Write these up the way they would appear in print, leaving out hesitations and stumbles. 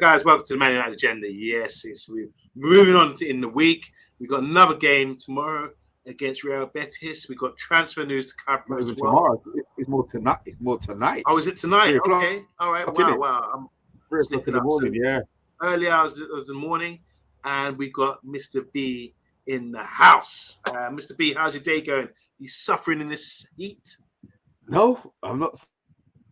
guys, welcome to the Man United Agenda. Yes, we're moving on to in the week. We've got another game tomorrow against Real Betis. We've got transfer news to cover as well. Tomorrow. It's more tonight. It's more tonight. Oh, is it tonight? 3 o'clock, Okay. All right. innit? Wow. I'm 3 o'clock in the morning, yeah. Early hours of the morning, and we got Mr. B in the house. Mr. B, how's your day going? You suffering in this heat? No, I'm not.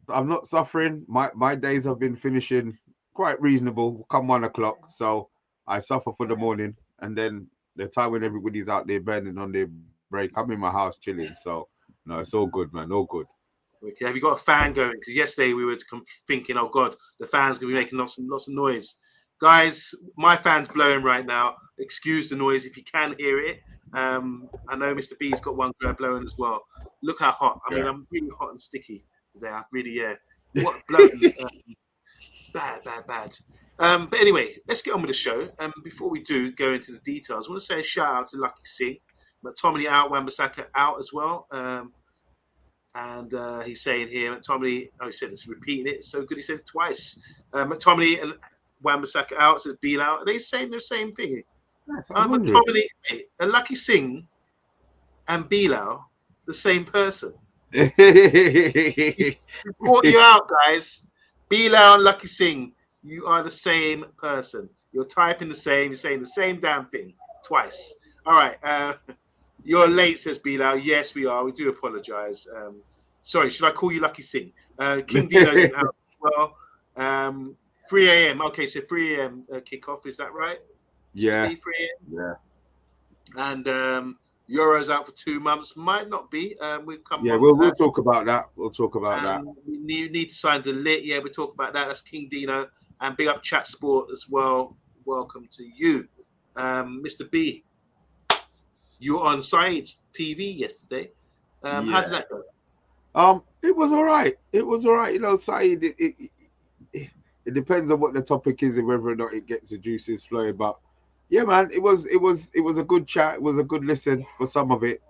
I'm not suffering. My days have been finishing quite reasonable. Come 1 o'clock, so I suffer for the morning, and then the time when everybody's out there burning on their break, I'm in my house chilling. So no, it's all good, man. All good. Okay. Have you got a fan going? Because yesterday we were thinking, oh God, the fan's gonna be making lots of noise. Guys, my fan's blowing right now. Excuse the noise if you can hear it. I know Mr. B's got one blowing as well. Look how hot. I mean, I'm really hot and sticky today. I really, what blowing? Bad. But anyway, let's get on with the show. Before we do go into the details, I want to say a shout out to Lucky C. Mctominay out, Wan-Bissaka out as well. And he's saying here, Mctominay, he said it's repeating it. It's so good he said it twice. Mctominay and Wan-Bissaka out, says Beal out. Are they saying the same thing? Mctominay, Lucky Singh and Bilal, the same person. Brought you out, guys. Bilal and Lucky Singh, you are the same person. You're typing the same, you're saying the same damn thing twice. All right. You're late, says Bilal. Yes, we are. We do apologize. Sorry, should I call you Lucky Singh? King Dino's in house as well. 3 a.m. Okay, so 3 a.m. Kickoff, is that right? Yeah. 3 a.m. Yeah. And Yoro's out for 2 months. Might not be. We'll come. Yeah, we'll talk about that. We'll talk about that. We need to sign the lit. Yeah, we'll talk about that. That's King Dino. And big up Chat Sport as well. Welcome to you. Mr. B, you were on Saeed's TV yesterday. How did that go? It was all right. It was all right. You know, Saeed, it depends on what the topic is and whether or not it gets the juices flowing. But yeah, man, it was a good chat. It was a good listen for some of it.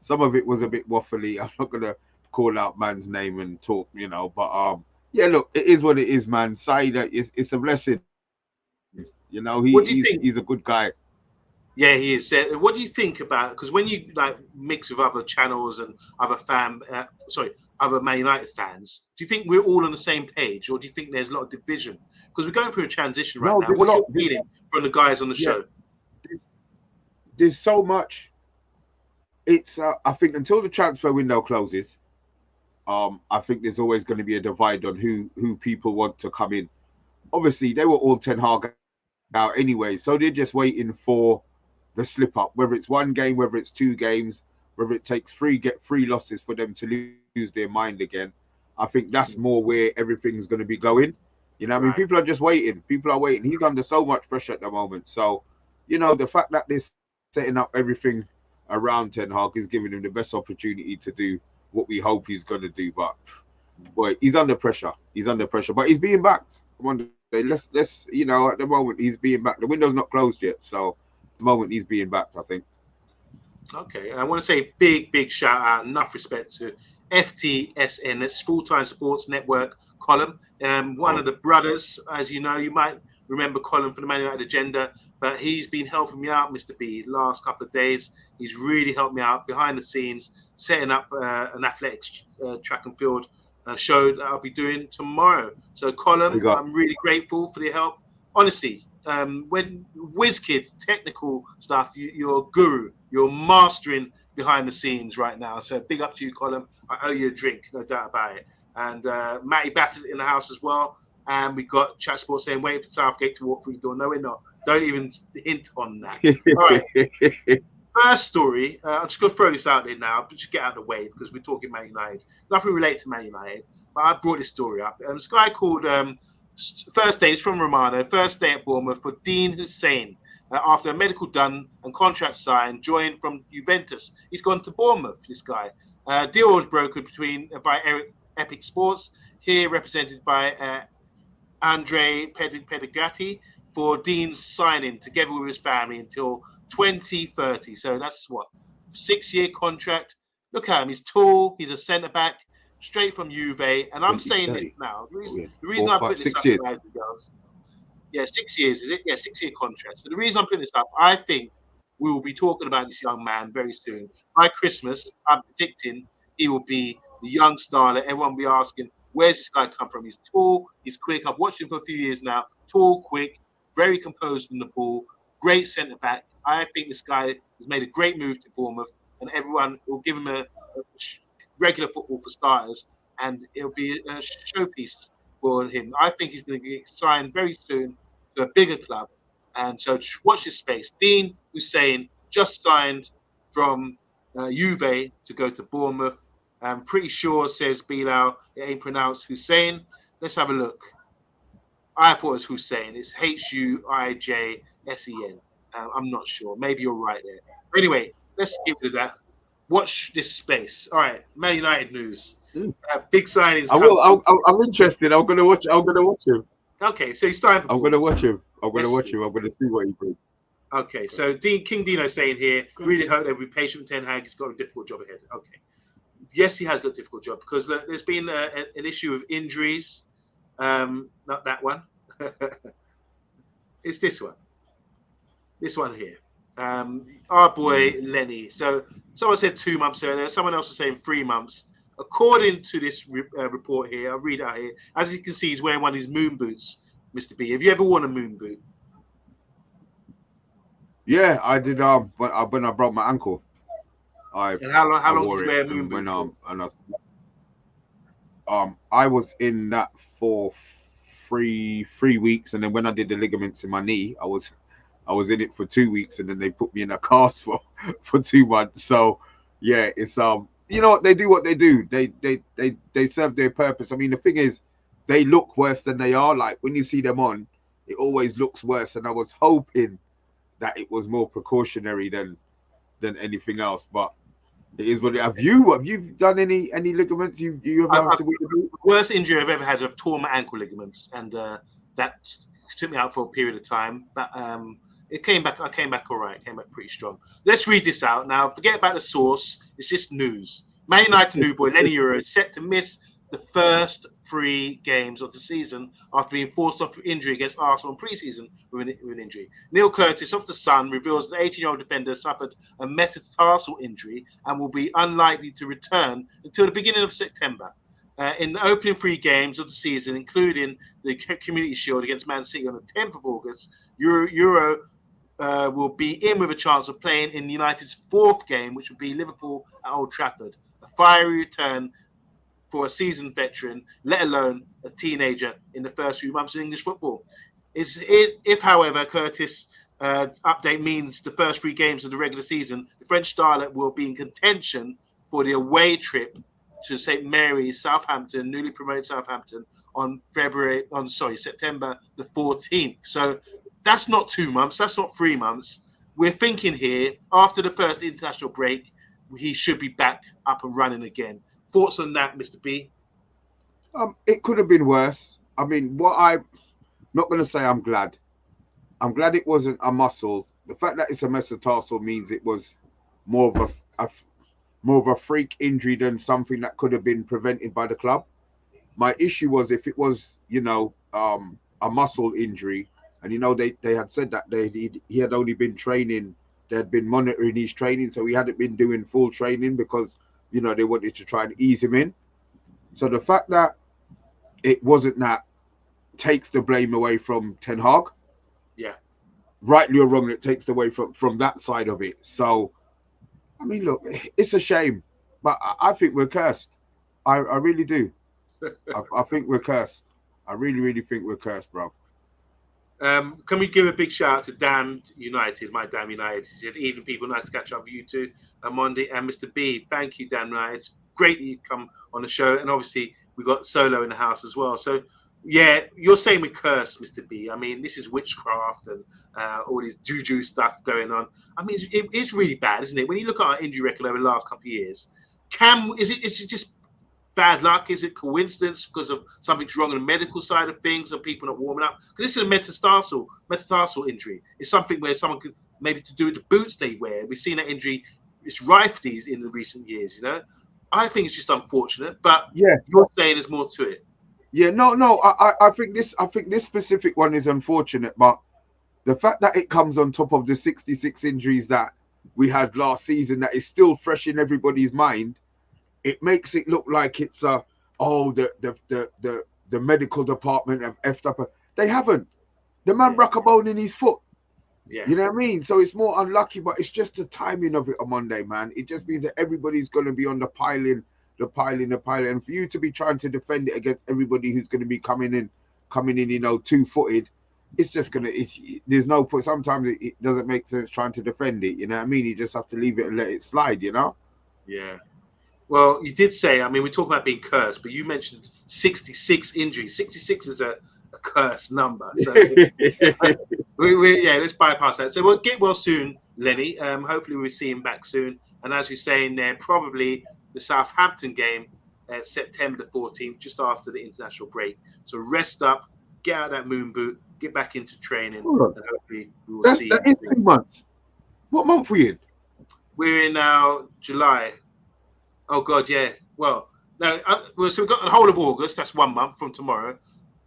Some of it was a bit waffly. I'm not gonna call out man's name and talk, you know. But yeah, look, it is what it is, man. Saeed, it's a blessing. You know, he's a good guy. Yeah, he is. What do you think about? Because when you mix with other channels and other other Man United fans, do you think we're all on the same page, or do you think there's a lot of division? Because we're going through a transition right now. What's your feeling from the guys on the show? There's so much. It's I think until the transfer window closes, I think there's always going to be a divide on who people want to come in. Obviously, they were all Ten Hag out anyway, so they're just waiting for the slip up, whether it's one game, whether it's 2 games, whether it takes 3 losses for them to lose their mind again. I think that's more where everything's going to be going. You know, I mean, people are just waiting. People are waiting. He's under so much pressure at the moment. So, you know, the fact that they're setting up everything around Ten Hag is giving him the best opportunity to do what we hope he's going to do. But boy, he's under pressure. He's under pressure, but he's being backed. Let's you know, at the moment he's being backed. The window's not closed yet, so at the moment he's being backed, I think. Okay, I want to say big shout out, enough respect to FTSN, that's Full-Time Sports Network column. One of the brothers, as you know, you might remember Colin from the Man United Agenda, but he's been helping me out, Mr. B, last couple of days. He's really helped me out behind the scenes, setting up an athletics track and field show that I'll be doing tomorrow. So, Colin, I'm really grateful for the help. Honestly, when WizKid technical stuff, you're a guru. You're mastering behind the scenes right now. So big up to you, Colin. I owe you a drink, no doubt about it. And Matty Baffert in the house as well. And we got Chat Sports saying, waiting for Southgate to walk through the door. No, we're not. Don't even hint on that. All right. First story. I'm just going to throw this out there now, but just get out of the way because we're talking Man United. Nothing related to Man United, but I brought this story up. This guy called first day, it's from Romano, first day at Bournemouth for Dean Hussein. After a medical done and contract signed, joined from Juventus. He's gone to Bournemouth, this guy. Deal was brokered by Epic Sports, here represented by Andre Pedigrati, for Dean's signing together with his family until 2030. So that's what, 6-year contract. Look at him. He's tall. He's a centre-back, straight from Juve. And I'm saying this now. The reason I put this up, guys and girls, Yeah, 6 years, is it? Yeah, 6-year contract. So the reason I'm putting this up, I think we will be talking about this young man very soon. By Christmas, I'm predicting he will be the young star that everyone will be asking, where's this guy come from? He's tall, he's quick. I've watched him for a few years now. Tall, quick, very composed on the ball, great centre back. I think this guy has made a great move to Bournemouth, and everyone will give him a regular football for starters, and it'll be a showpiece for him. I think he's going to get signed very soon to a bigger club. And so watch this space. Dean Hussein just signed from Juve to go to Bournemouth. I'm pretty sure, says Bilal, it ain't pronounced Hussein. Let's have a look. I thought it was Hussein. It's Huijsen. I'm not sure. Maybe you're right there. But anyway, let's give it that. Watch this space. All right, Man United news. Big signings. I'm interested. I'm gonna watch. I'm gonna watch him. Okay, so he's starting for I'm gonna watch him. I'm gonna watch him. I'm gonna see what he brings. Okay, so King Dino saying here, really hope they'll be patient with Ten Hag. He's got a difficult job ahead. Okay, yes, he has got a difficult job because there's been an issue of injuries. Not that one. It's this one. This one here. Our boy Lenny. So someone said 2 months earlier. Someone else was saying 3 months. According to this report here, I'll read it out here. As you can see, he's wearing one of his moon boots, Mr. B. Have you ever worn a moon boot? Yeah, I did. When I broke my ankle, and how long did you wear a moon boot for? I was in that for three weeks, and then when I did the ligaments in my knee, I was in it for 2 weeks, and then they put me in a cast for 2 months. So yeah, it's you know what they do. They serve their purpose. I mean, the thing is, they look worse than they are. Like when you see them on, it always looks worse. And I was hoping that it was more precautionary than anything else. But it is what it. Have you done any ligaments? You ever have to the worst injury I've ever had? I've torn my ankle ligaments, and that took me out for a period of time. But it came back. I came back all right. Came back pretty strong. Let's read this out now. Forget about the source. It's just news. Man United new boy Lenny Yoro is set to miss the first 3 games of the season after being forced off for injury against Arsenal in pre-season with an injury. Neil Curtis of The Sun reveals the 18-year-old defender suffered a metatarsal injury and will be unlikely to return until the beginning of September. In the opening 3 games of the season, including the Community Shield against Man City on the 10th of August, Yoro will be in with a chance of playing in United's 4th game, which will be Liverpool at Old Trafford. A fiery return for a seasoned veteran, let alone a teenager in the first few months of English football. If, however, Curtis' update means the first 3 games of the regular season, the French starlet will be in contention for the away trip to St. Mary's, Southampton, newly promoted Southampton, on September the 14th. So that's not 2 months. That's not 3 months. We're thinking here, after the first international break, he should be back up and running again. Thoughts on that, Mr. B? It could have been worse. I mean, I'm not going to say I'm glad. I'm glad it wasn't a muscle. The fact that it's a metatarsal means it was more of a freak injury than something that could have been prevented by the club. My issue was if it was, a muscle injury, and they had said that he had only been training. They had been monitoring his training, so he hadn't been doing full training because they wanted to try and ease him in. So the fact that it wasn't that takes the blame away from Ten Hag. Yeah. Rightly or wrongly, it takes away from that side of it. So, I mean, look, it's a shame, but I think we're cursed. I really do. I think we're cursed. I really, really think we're cursed, bro. Can we give a big shout out to Damned United, my Damn United? He said, even people, nice to catch up with you two, Monday and Mr. B. Thank you, Damn United. It's great that you come on the show. And obviously, we've got Solo in the house as well. So, yeah, you're saying we're cursed, Mr. B. I mean, this is witchcraft and all this juju stuff going on. I mean, it's really bad, isn't it? When you look at our injury record over the last couple of years, is it just bad luck? Is it coincidence because of something's wrong on the medical side of things and people not warming up? Because this is a metatarsal injury. It's something where someone could maybe to do with the boots they wear. We've seen that injury. It's rife these in the recent years. I think it's just unfortunate. But yeah, you're saying there's more to it. Yeah, no. I think this specific one is unfortunate, but the fact that it comes on top of the 66 injuries that we had last season, that is still fresh in everybody's mind, it makes it look like it's the medical department have effed up. They haven't. The man Yeah, broke a bone in his foot. yeah, You know what I mean? So it's more unlucky, but it's just the timing of it on Monday, man. It just means that everybody's going to be on the piling. And for you to be trying to defend it against everybody who's going to be coming in, 2-footed, it's just going to, there's no point. Sometimes it doesn't make sense trying to defend it. You know what I mean? You just have to leave it and let it slide, yeah. Well, you did say, I mean, we're talking about being cursed, but you mentioned 66 injuries. 66 is a cursed number. So, let's bypass that. So, we'll get well soon, Lenny. Hopefully, we'll see him back soon. And as you're saying there, probably the Southampton game September the 14th, just after the international break. So, rest up, get out of that moon boot, get back into training, Hold on. and hopefully, we will That see you is soon. 2 months. What month are we in? We're in now July. Oh God, yeah. Well, no. So we've got the whole of August. That's 1 month from tomorrow.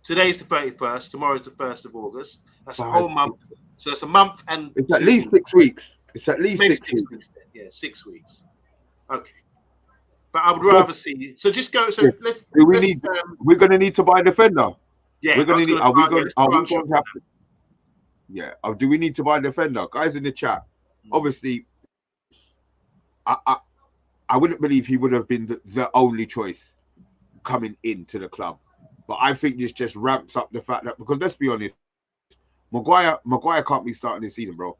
Today's the 31st. Tomorrow's the 1st of August. That's a whole 5, month. 6. So it's a month and It's at 2 least weeks. 6 weeks. It's at It's least maybe 6 6 weeks. weeks. Then. Yeah, 6 weeks. Okay. But I would rather see you. So just go. So Yeah. let's. Do we let's need? We're gonna need to buy a defender. yeah, We're I gonna was need. going to. Are we Yeah, going? let's Are we branch off going to on have to? Yeah. Do we need to buy a defender, guys in the chat? that. Obviously, I I wouldn't believe he would have been the only choice coming into the club, but I think this just ramps up the fact that, because let's be honest, Maguire can't be starting this season, bro.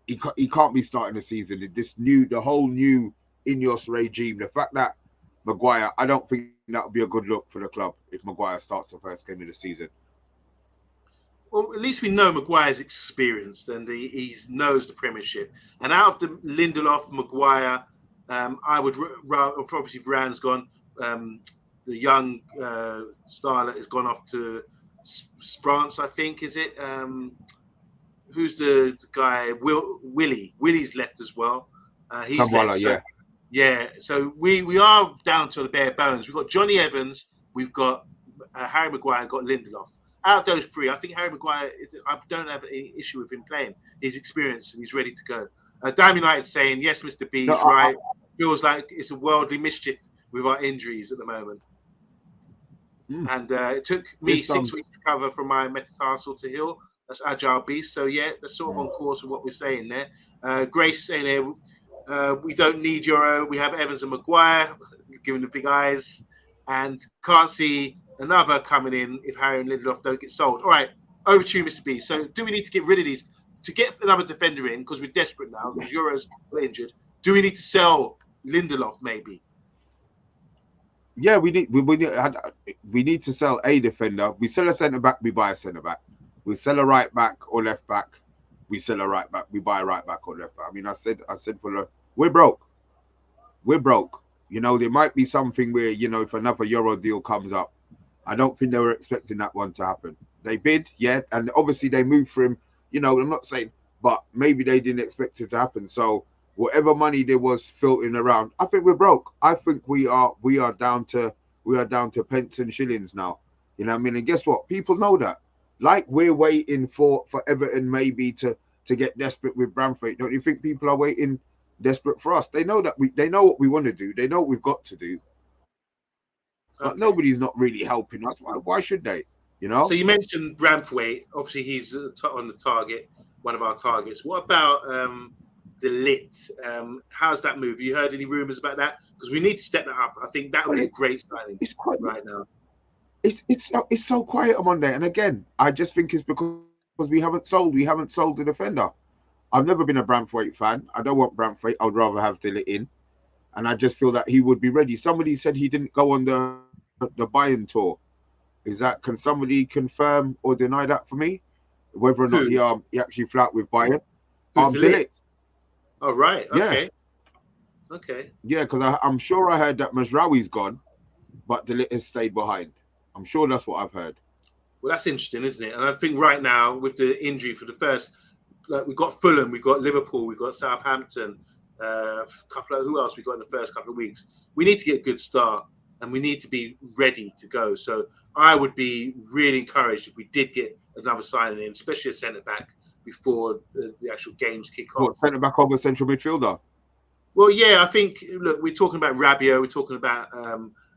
He can't be starting the season. The whole new Ineos regime. The fact that Maguire, I don't think that would be a good look for the club if Maguire starts the first game of the season. Well, at least we know Maguire's experienced and he knows the Premiership. And out of the Lindelof, Maguire, I would obviously Varane's gone. The young starlet has gone off to France, I think. Is it? Who's the guy? Willie's left as well. He's Kamwala, left. So yeah. yeah, so we are down to the bare bones. We've got Johnny Evans, we've got Harry Maguire, and got Lindelof. Out of those three, I think Harry Maguire, I don't have any issue with him playing. He's experienced and he's ready to go. Dime United saying, yes, Mr. B is right. Feels like it's a worldly mischief with our injuries at the moment. And it took me 6 weeks to recover from my metatarsal to heal. That's Agile Beast. So, yeah, that's sort of on course with what we're saying there. Grace saying there, we don't need Yoro. We have Evans and Maguire, giving the big eyes. And can't see another coming in if Harry and Lindelof don't get sold. All right, over to you, Mr. B. So do we need to get rid of these? To get another defender in, because we're desperate now, because Yoro's injured, do we need to sell Lindelof maybe? Yeah, we need to sell a defender. We sell a centre back, we buy a centre back. We sell a right back or left back, we sell a right back. We buy a right back or left back. I mean, I said we're broke. We're broke. There might be something where, if another Euro deal comes up, I don't think they were expecting that one to happen. They bid, yeah, and obviously they moved for him. I'm not saying, but maybe they didn't expect it to happen. So whatever money there was filtering around, I think we're broke. I think we are down to pence and shillings now. You know what I mean? And guess what? People know that. Like we're waiting for Everton maybe to get desperate with Bramford. Don't you think people are waiting desperate for us? They know that they know what we want to do. They know what we've got to do. But nobody's not really helping us. Why should they? So you mentioned Bramthwaite. Obviously, he's on the target, one of our targets. What about De Ligt? How's that move? Have you heard any rumours about that? Because we need to step that up. I think that would be a great signing right now. It's so quiet on Monday. And again, I just think it's because we haven't sold the defender. I've never been a Bramthwaite fan. I don't want Bramthwaite. I would rather have De Ligt in. And I just feel that he would be ready. Somebody said he didn't go on the Bayern tour. Can somebody confirm or deny that for me? Whether or not he actually flew out with Bayern. De Ligt. Oh, right. Okay. Yeah. Okay. Yeah, because I'm sure I heard that Mazraoui's gone, but De Ligt has stayed behind. I'm sure that's what I've heard. Well, that's interesting, isn't it? And I think right now, with the injury for the first, like we've got Fulham, we've got Liverpool, we've got Southampton, who else we got in the first couple of weeks? We need to get a good start. and we need to be ready to go. So I would be really encouraged if we did get another signing in, especially a centre back before the actual games kick off. What, centre back over central midfielder? Well, yeah, I think, look, we're talking about Rabiot, we're talking about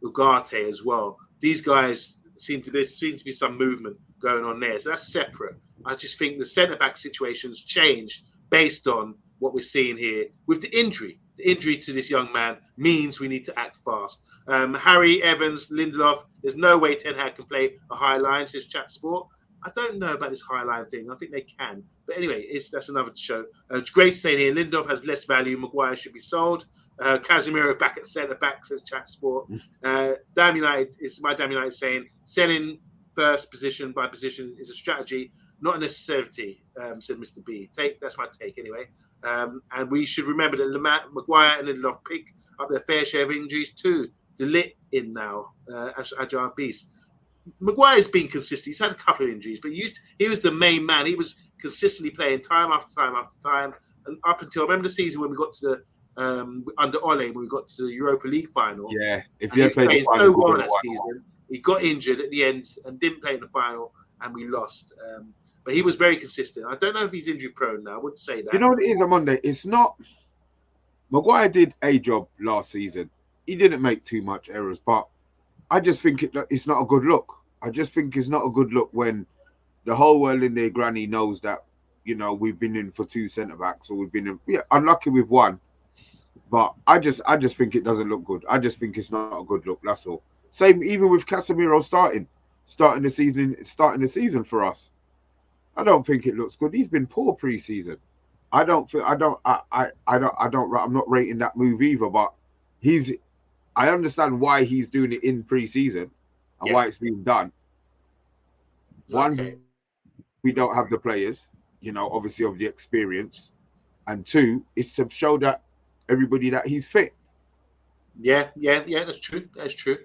Ugarte as well. These guys there seems to be some movement going on there. So that's separate. I just think the centre-back situation's changed based on what we're seeing here with the injury. The injury to this young man means we need to act fast. Harry, Evans, Lindelof, there's no way Ten Hag can play a high line, says Chat Sport. I don't know about this high line thing. I think they can. But anyway, that's another show. Grace saying here, Lindelof has less value. Maguire should be sold. Casemiro back at centre-back, says Chat Sport. Damn United, it's my Damn United saying, selling first position by position is a strategy, not a necessity, said Mr. B. That's my take anyway. And we should remember that Maguire and Lindelof pick up their fair share of injuries too. De Ligt in now as agile beast. Maguire's been consistent. He's had a couple of injuries, but he was the main man. He was consistently playing time after time after time, and up until I remember the season when we got to the under Ole when we got to the Europa League final. Yeah, if you played the final, so well that season, he got injured at the end and didn't play in the final, and we lost. But he was very consistent. I don't know if he's injury prone now. I wouldn't say that. You know what it is on Monday? It's not. Maguire did a job last season. He didn't make too much errors, but I just think it's not a good look. I just think it's not a good look when the whole world in their granny knows that, we've been in for two centre-backs, or we've been in, unlucky with one. But I just think it doesn't look good. I just think it's not a good look. That's all. Same even with Casemiro starting the season for us. I don't think it looks good. He's been poor pre-season. I'm not rating that move either, but I understand why he's doing it in pre-season and why it's being done. One, we don't have the players, obviously of the experience. And two, it's to show that everybody that he's fit. Yeah, that's true. That's true.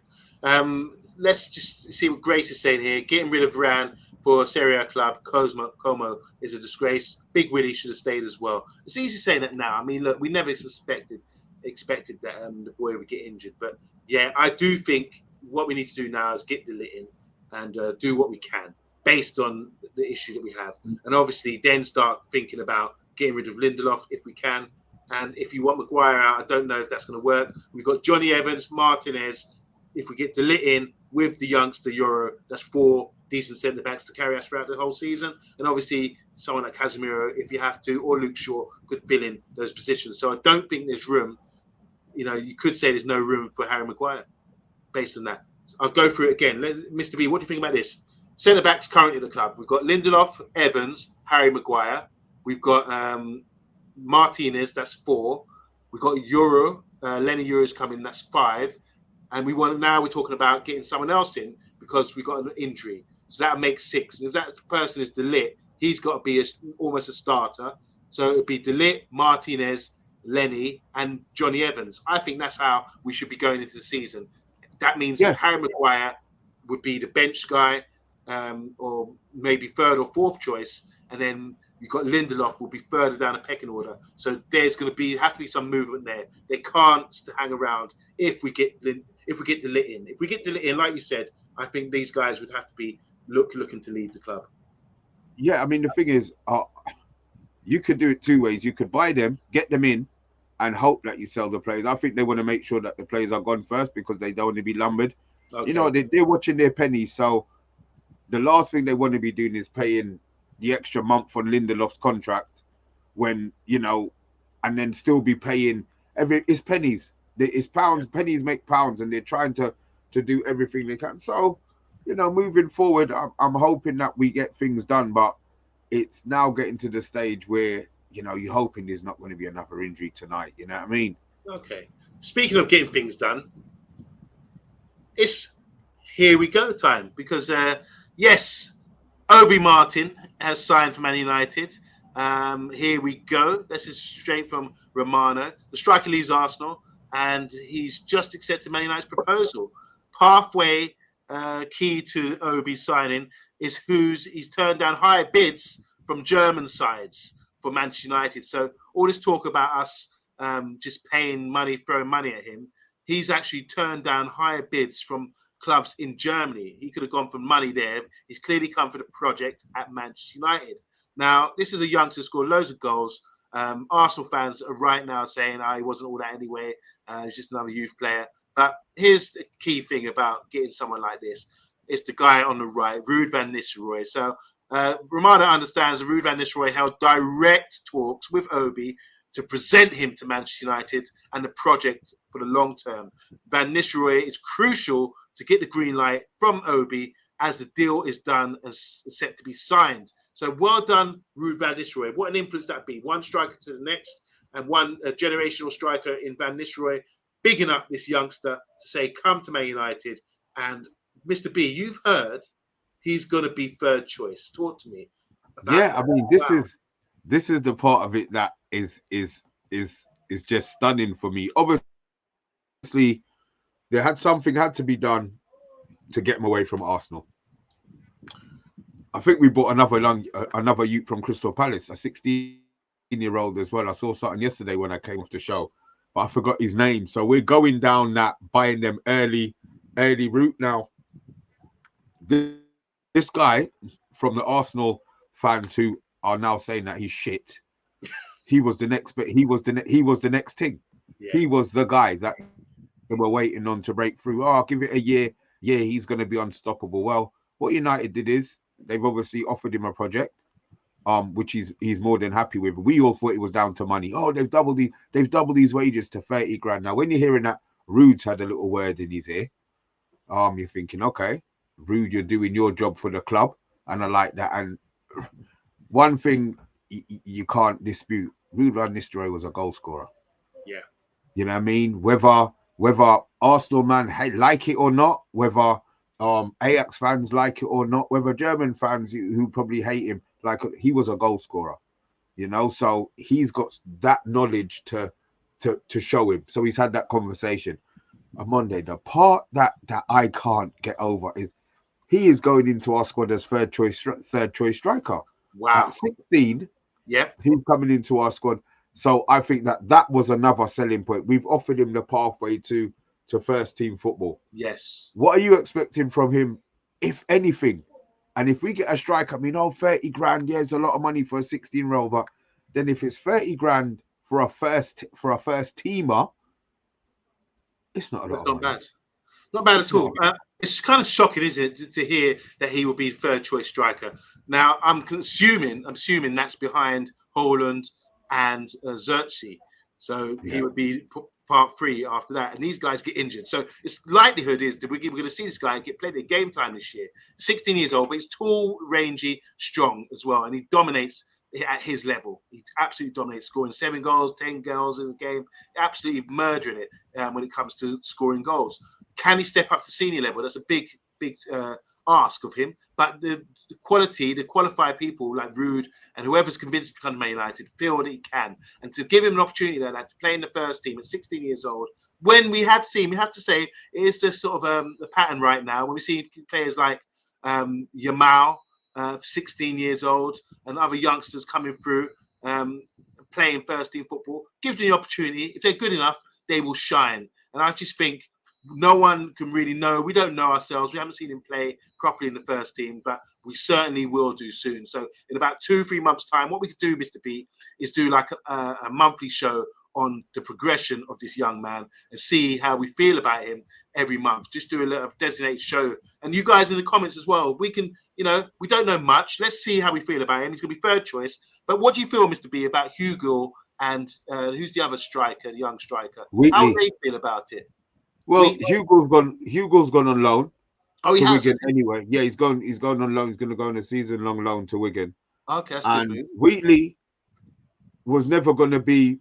Let's just see what Grace is saying here. Getting rid of Varane for Serie A club, Como is a disgrace. Big Willie should have stayed as well. It's easy saying that now. I mean, look, we never expected that the boy would get injured. But yeah, I do think what we need to do now is get De Ligt in and do what we can based on the issue that we have. And obviously then start thinking about getting rid of Lindelof if we can. And if you want Maguire out, I don't know if that's going to work. We've got Johnny Evans, Martinez. If we get De Ligt in with the youngster Yoro, that's 4 decent centre-backs to carry us throughout the whole season. And obviously someone like Casemiro, if you have to, or Luke Shaw could fill in those positions. So I don't think there's room. You could say there's no room for Harry Maguire based on that. I'll go through it again. Mr. B, what do you think about this? Centre-backs currently at the club. We've got Lindelof, Evans, Harry Maguire. We've got Martinez, that's 4. We've got Yoro, Lenny Yoro's coming, that's 5. And we're talking about getting someone else in because we got an injury. So that makes 6. And if that person is De Ligt, he's got to be almost a starter. So it'd be De Ligt, Martinez, Lenny, and Johnny Evans. I think that's how we should be going into the season. That means Harry Maguire would be the bench guy, or maybe 3rd or 4th choice, and then you've got Lindelof will be further down the pecking order. So there's going to have to be some movement there. They can't hang around if we get De Ligt in. If we get De Ligt in, like you said, I think these guys would have to be looking to leave the club. Yeah, I mean the thing is, you could do it 2 ways. You could buy them, get them in, and hope that you sell the players. I think they want to make sure that the players are gone first because they don't want to be lumbered. Okay. They're watching their pennies. So the last thing they want to be doing is paying the extra month on Lindelof's contract when, and then still be paying it's pennies. It's pounds. Yeah. Pennies make pounds, and they're trying to do everything they can. So, moving forward, I'm hoping that we get things done, but it's now getting to the stage where, you're hoping there's not going to be another injury tonight. You know what I mean? Okay. Speaking of getting things done, it's here we go time because, yes, Obi Martin has signed for Man United. Here we go. This is straight from Romano. The striker leaves Arsenal, and he's just accepted Man United's proposal. Pathway key to Obi's signing is he's turned down higher bids from German sides for Manchester United. So all this talk about us just paying money, throwing money at him, he's actually turned down higher bids from clubs in Germany. He could have gone for money there. He's clearly come for the project at Manchester United. Now, this is a youngster who scored loads of goals. Arsenal fans are right now saying, he wasn't all that anyway. He's just another youth player. But here's the key thing about getting someone like this. It's the guy on the right, Ruud van Nistelrooy. So Romano understands that Ruud van Nistelrooy held direct talks with Obi to present him to Manchester United and the project for the long term. Van Nistelrooy is crucial to get the green light from Obi as the deal is done and set to be signed. So well done, Ruud van Nistelrooy. What an influence that be. One striker to the next and one generational striker in Van Nistelrooy, bigging up this youngster to say, come to Man United. And Mr. B, you've heard he's going to be third choice. Talk to me about that. I mean, this is the part of it that is just stunning for me. Obviously, something had to be done to get him away from Arsenal. I think we bought another youth from Crystal Palace, a 16-year-old as well. I saw something yesterday when I came off the show, but I forgot his name. So we're going down that buying them early route now. This guy from the Arsenal fans who are now saying that he's shit. He was the next, but he was the next thing. Yeah. He was the guy that they were waiting on to break through. Oh, give it a year. Yeah, he's going to be unstoppable. Well, what United did is they've obviously offered him a project, which he's more than happy with. We all thought it was down to money. Oh, they've doubled his wages to 30 grand. Now, when you're hearing that Ruud's had a little word in his ear, you're thinking, okay, Ruud, you're doing your job for the club, and I like that. And one thing you can't dispute, Ruud van Nistelrooy was a goal scorer. Yeah. You know what I mean? Whether Arsenal man like it or not, whether Ajax fans like it or not, whether German fans who probably hate him, like, he was a goal scorer, you know, so he's got that knowledge to show him. So he's had that conversation on Monday. The part that I can't get over is he is going into our squad as third choice striker. Wow. At 16, yep, he's coming into our squad. So I think that was another selling point. We've offered him the pathway to first team football. Yes. What are you expecting from him, if anything? And if we get a striker, I mean, 30 grand, yeah, it's a lot of money for a 16-year-old, but then if it's 30 grand for a first teamer, it's not a lot. That's not bad. Not bad at all. It's kind of shocking, isn't it, to hear that he will be third choice striker. Now, I'm assuming that's behind Haaland and Xerxes. So he would be part 3 after that. And these guys get injured. So its likelihood is that we're going to see this guy get plenty of game time this year. 16 years old, but he's tall, rangy, strong as well. And he dominates at his level. He absolutely dominates, scoring 7 goals, 10 goals in a game, absolutely murdering it when it comes to scoring goals. Can he step up to senior level? That's a big ask of him. But the qualified people like Ruud and whoever's convinced to come to Man United feel that he can. And to give him an opportunity like that to play in the first team at 16 years old, when we have seen, we have to say, it is just sort of the pattern right now. When we see players like Yamal, 16 years old, and other youngsters coming through playing first team football, gives them the opportunity. If they're good enough, they will shine. And I just think no one can really know. We don't know ourselves. We haven't seen him play properly in the first team, but we certainly will do soon. So in about 2-3 months' time, what we could do, Mr. B, is do like a monthly show on the progression of this young man and see how we feel about him every month. Just do a little designated show. And you guys in the comments as well, we can, we don't know much. Let's see how we feel about him. He's going to be third choice. But what do you feel, Mr. B, about Hugo and who's the other striker, the young striker? Wheatley. How do they feel about it? Well, Hugo's gone on loan. Oh, he to has Wigan anyway. Yeah, he's gone on loan. He's going to go on a season-long loan to Wigan. Okay, that's and good move. Wheatley was never going to be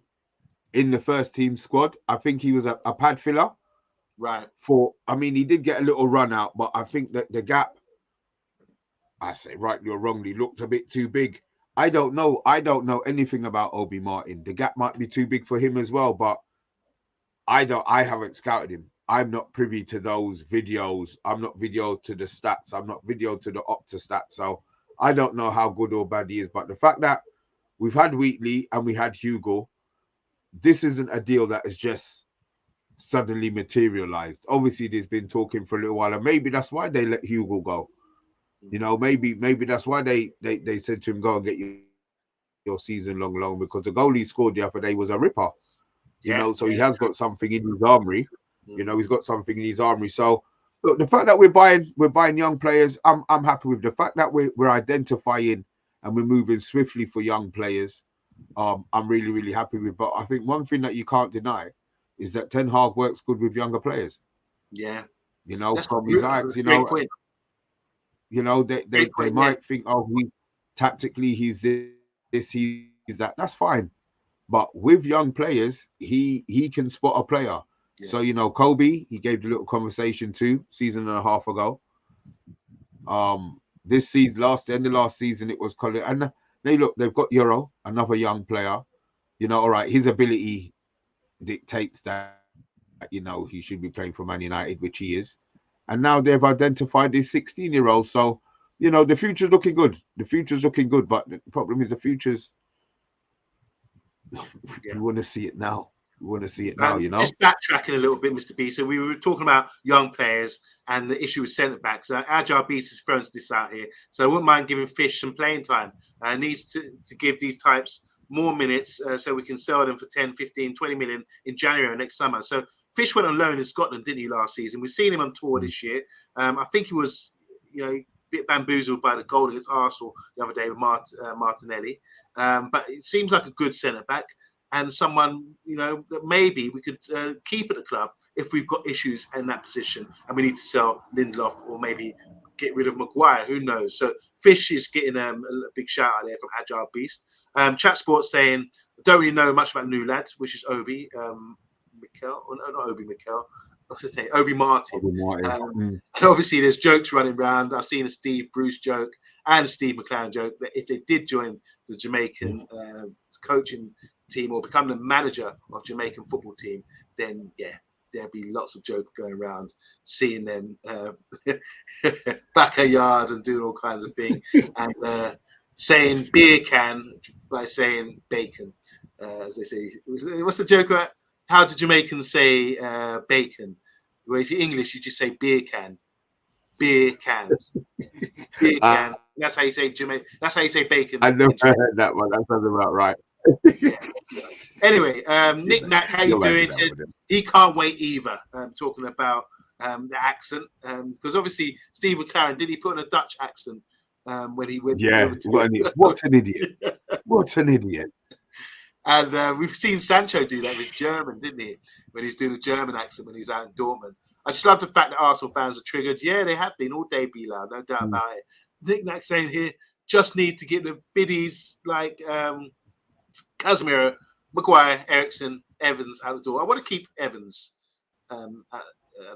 in the first team squad. I think he was a pad filler. Right. He did get a little run out, but I think that the gap, I say rightly or wrongly, looked a bit too big. I don't know anything about Obi Martin. The gap might be too big for him as well, but I haven't scouted him. I'm not privy to those videos. I'm not video to the stats. I'm not video to the Opta stats. So I don't know how good or bad he is. But the fact that we've had Wheatley and we had Hugo, this isn't a deal that is just suddenly materialized. Obviously, there's been talking for a little while, and maybe that's why they let Hugo go. You know, maybe that's why they said to him, go and get your season long, because the goal he scored the other day was a ripper. You know, so he has got something in his armory. You know, he's got something in his armory. So look, the fact that we're buying young players, I'm happy with. The fact that we're identifying and we're moving swiftly for young players, I'm really, really happy with. But I think one thing that you can't deny is that Ten Hag works good with younger players. Yeah, You know, that's from his acts, great point. you know, they might think, oh, he tactically he's this, he's that. That's fine. But with young players, he can spot a player. So, you know, Kobe, he gave the little conversation too, season and a half ago. This season, end of last season, it was Colin, and they've got Yoro, another young player. You know, all right, his ability dictates that, you know, he should be playing for Man United, which he is. And now they've identified this 16-year-old. So, you know, the future's looking good. The future's looking good, but the problem is the future's we want to see it now. We want to see it now, you know. Just backtracking a little bit, Mr. B. So we were talking about young players and the issue with centre backs. Agile Beast has thrown this out here, so I wouldn't mind giving Fish some playing time. Needs to give these types more minutes so we can sell them for 10, 15, 20 million in January next summer. So Fish went on loan in Scotland, didn't he, last season? We've seen him on tour this year. I think he was, you know, a bit bamboozled by the goal against Arsenal the other day with Martinelli. But it seems like a good centre back. And someone, you know, that maybe we could keep at the club if we've got issues in that position and we need to sell Lindelof or maybe get rid of Maguire. Who knows? So Fish is getting a big shout out there from Agile Beast. Chat Sports saying, don't really know much about new lads, which is Obi Mikel. Or no, not Obi Mikel. What's his name? Obi Martin. And obviously there's jokes running around. I've seen a Steve Bruce joke and a Steve McLaren joke that if they did join the Jamaican coaching team or become the manager of Jamaican football team, then there'll be lots of jokes going around, seeing them back a yard and doing all kinds of things, and saying beer can by saying bacon, as they say. What's the joke about? How do Jamaicans say bacon? Well, if you're English, you just say beer can. Beer can. Beer can. That's how you say Jamaican. That's how you say bacon. I never heard that one. That sounds about right. Yeah. Anyway, Nick Knack, how you doing? Says he can't wait either. Talking about the accent, because obviously Steve McLaren, did he put in a Dutch accent when he went? Yeah, what an idiot! What an idiot! And we've seen Sancho do that with German, didn't he? When he was doing a German accent when he was out in Dortmund. I just love the fact that Arsenal fans are triggered. Yeah, they have been all day, Bilal, no doubt about it. Nick Knack saying here, just need to get the biddies like Casemiro, Maguire, Ericsson, Evans out the door. I want to keep Evans at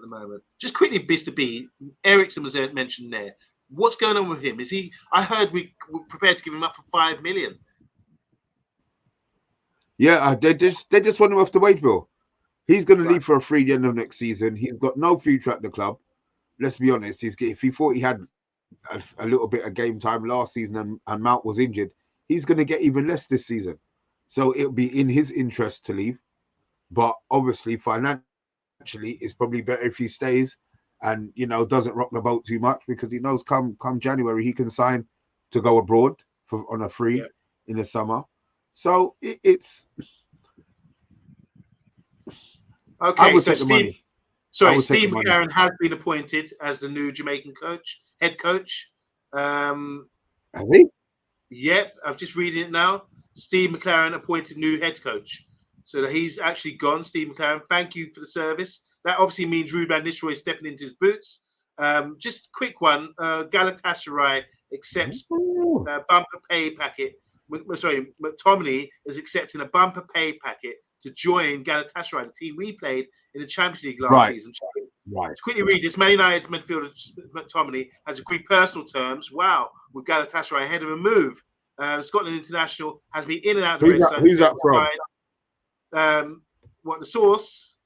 the moment. Just quickly, Mr. B, Ericsson was mentioned there. What's going on with him? Is he? I heard we're prepared to give him up for 5 million. Yeah, they just want him off the wage bill. He's going to leave for a free the end of next season. He's got no future at the club. Let's be honest. If he thought he had a little bit of game time last season and Mount was injured, he's going to get even less this season. So it'll be in his interest to leave. But obviously, financially, it's probably better if he stays and, you know, doesn't rock the boat too much, because he knows come January he can sign to go abroad on a free in the summer. So it's okay. So Steve McLaren has been appointed as the new Jamaican head coach. Has he? Yep, I've just reading it now. Steve McLaren appointed new head coach. So that he's actually gone. Steve McLaren, thank you for the service. That obviously means Ruben Nistelrooy is stepping into his boots. Just a quick one. Galatasaray accepts bumper pay packet. Sorry, Mctominay is accepting a bumper pay packet to join Galatasaray, the team we played in the Champions League last season. Right. Let's quickly read this. Man United midfielder Mctominay has agreed personal terms. Wow, with Galatasaray ahead of a move. Scotland international has been in and out of the race. Who's that from? What the source?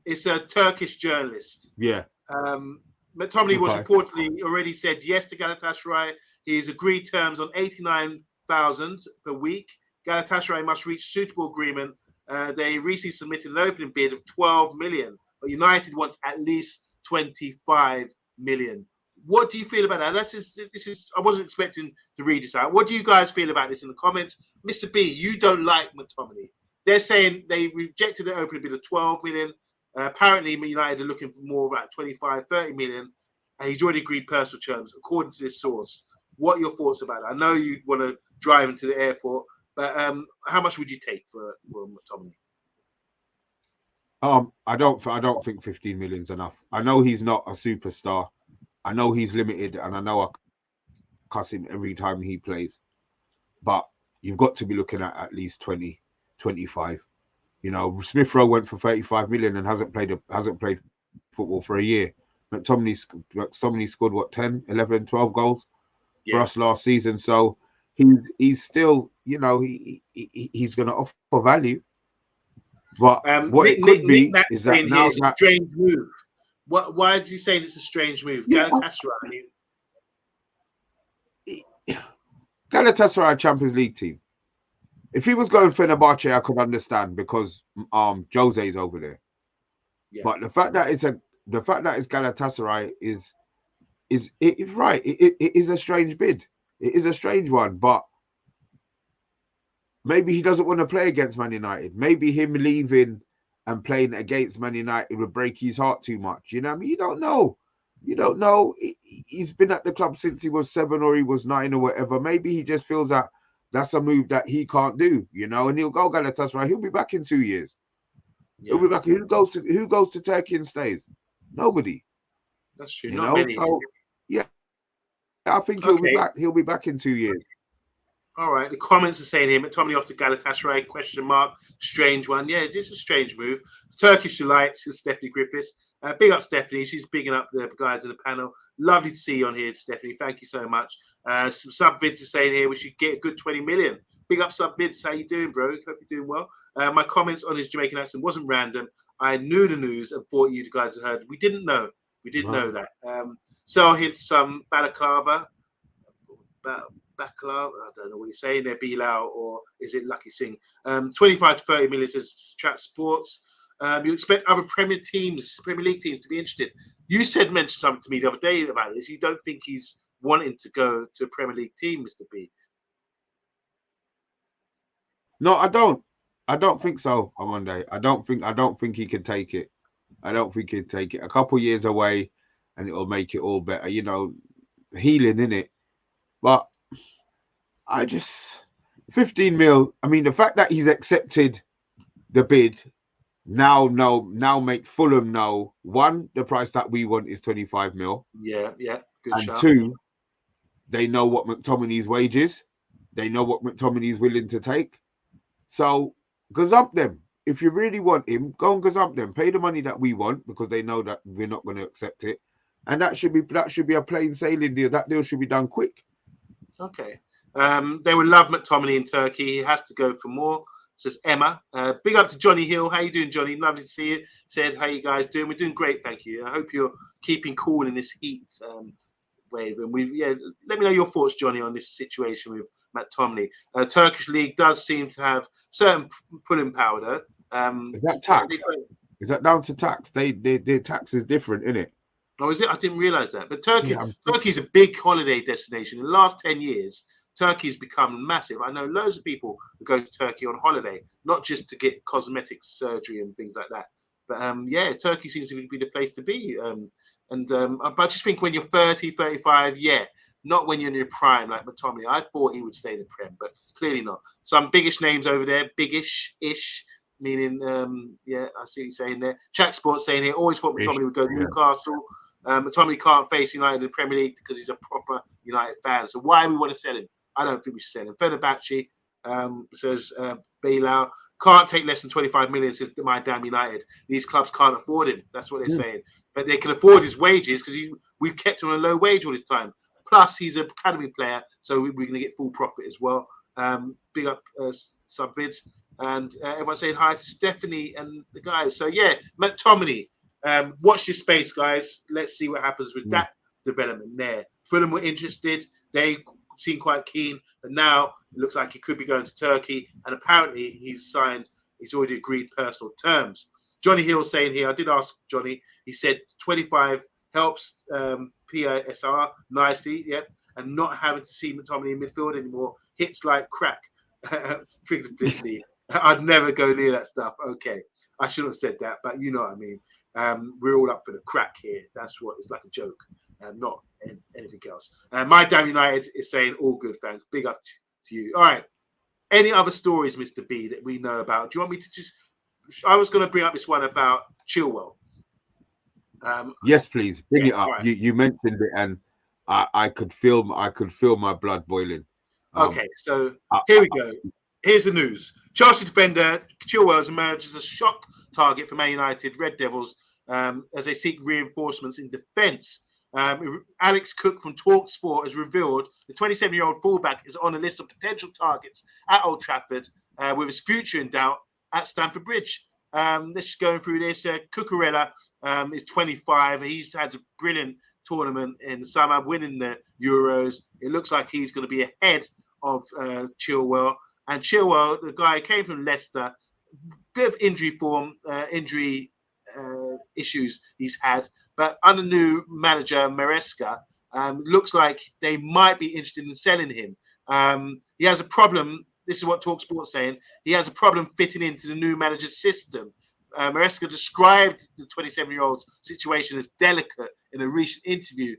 It's a Turkish journalist. Yeah. Mctominay was reportedly already said yes to Galatasaray. He's agreed terms on 89,000 per week. Galatasaray must reach suitable agreement They recently submitted an opening bid of 12 million, but United wants at least 25 million. What do you feel about that? This is. I wasn't expecting to read this out. What do you guys feel about this in the comments? Mr. B, you don't like McTominay. They're saying they rejected the opening bid of 12 million. Apparently, United are looking for more, about 25, 30 million. And he's already agreed personal terms, according to this source. What are your thoughts about it? I know you want to drive into the airport, but how much would you take for McTominay? I don't think 15 million is enough. I know he's not a superstar. I know he's limited, and I know I cuss him every time he plays. But you've got to be looking at least 20, 25. You know, Smith Rowe went for 35 million and hasn't played football for a year. McTominay scored what, 10, 11, 12 goals for us last season. So he's still, you know, he's going to offer value. But what it could be is that now it's a strange move. Why is he saying it's a strange move? Yeah. Galatasaray Champions League team. If he was going Fenerbahce, I could understand because Jose's over there. Yeah. But the fact that it's Galatasaray is right. It is a strange bid. It is a strange one, but maybe he doesn't want to play against Man United. Maybe him leaving and playing against Man United would break his heart too much. You know what I mean? You don't know. You don't know. He's been at the club since he was 7 or he was 9 or whatever. Maybe he just feels that that's a move that he can't do, you know, and he'll go Galatasaray. He'll be back in 2 years. Yeah. He'll be back. Who goes to Turkey and stays? Nobody. That's true. Not many. So, yeah, I think he'll be back. He'll be back in 2 years. All right. The comments are saying here, McTominay off to Galatasaray, question mark, strange one. Yeah, this is a strange move. Turkish delights is Stephanie Griffiths. Big up Stephanie. She's bigging up the guys in the panel. Lovely to see you on here, Stephanie. Thank you so much. Some sub Vince is saying here we should get a good 20 million. Big up sub Vince. How you doing, bro? Hope you're doing well. My comments on his Jamaican accent wasn't random. I knew the news and thought you guys had heard. We didn't know. We didn't know that. Sell him some balaclava. Baklava, I don't know what you're saying there, Bilal, or is it Lucky Singh? 25 to 30 million says Chat Sports. You expect other Premier League teams to be interested. You mentioned something to me the other day about this. You don't think he's wanting to go to a Premier League team, Mr. B? No, I don't. I don't think so, Monday. I don't think he can take it. I don't think he'd take it. A couple years away and it'll make it all better. You know, healing, innit? But 15 mil. I mean, the fact that he's accepted the bid now make Fulham know, one, the price that we want is 25 mil. Yeah. Good and shout. 2, they know what McTominay's wage is. They know what McTominay's willing to take. So gazump them. If you really want him, go and gazump them. Pay the money that we want because they know that we're not going to accept it. And that should be a plain sailing deal. That deal should be done quick. Okay. They would love McTominay in Turkey. He has to go for more, says Emma. Big up to Johnny Hill. How you doing, Johnny? Lovely to see you. Said, how you guys doing? We're doing great, thank you. I hope you're keeping cool in this heat wave. And let me know your thoughts, Johnny, on this situation with McTominay. Turkish league does seem to have certain pulling power, though. Is that tax? Is that down to tax? Their tax is different, isn't it? Oh, is it? I didn't realize that. But Turkey's a big holiday destination. In the last 10 years, Turkey's become massive. I know loads of people who go to Turkey on holiday, not just to get cosmetic surgery and things like that. But Turkey seems to be the place to be. But I just think when you're 30, 35, not when you're in your prime like McTominay. I thought he would stay in the Prem, but clearly not. Some biggish names over there, biggish-ish, meaning, I see what you're saying there. Chat Sports saying here, always thought McTominay would go to Newcastle. McTominay can't face United in the Premier League because he's a proper United fan. So why we want to sell him? I don't think we should sell him. Fenerbahce says Bilal can't take less than 25 million, says my damn United. These clubs can't afford him. That's what they're saying. But they can afford his wages because we've kept him on a low wage all this time. Plus, he's an academy player, so we're going to get full profit as well. Big up sub-vids. And everyone's saying hi to Stephanie and the guys. So, McTominay. Watch this space, guys. Let's see what happens with that development there. Fulham were interested. They seem quite keen. But now it looks like he could be going to Turkey. And apparently he's signed He's already agreed personal terms. Johnny Hill saying here, I did ask Johnny, he said 25 helps PSR nicely, yep, and not having to see Mctominay in midfield anymore hits like crack, figuratively. I'd never go near that stuff. Okay, I shouldn't have said that, but you know what I mean. We're all up for the crack here. That's what it's like, a joke, not anything else. My Damn United is saying all good, fans. Big up to you. All right. Any other stories, Mr. B, that we know about? Do you want me to just? I was going to bring up this one about Chilwell. Yes, please bring it up. Right. You mentioned it, and I could feel my blood boiling. Okay, so here we go. Here's the news. Chelsea defender Chilwell has emerged as a shock target for Man United Red Devils as they seek reinforcements in defence. Alex Cook from TalkSport has revealed the 27-year-old fullback is on a list of potential targets at Old Trafford, with his future in doubt at Stamford Bridge. Let's just go through this. Cucurella is 25. He's had a brilliant tournament in the summer, winning the Euros. It looks like he's going to be ahead of Chilwell. And Chilwell, the guy came from Leicester, bit of injury issues he's had, but under new manager Maresca, looks like they might be interested in selling him. He has a problem. This is what TalkSport's saying. He has a problem fitting into the new manager's system. Maresca described the 27-year-old's situation as delicate in a recent interview,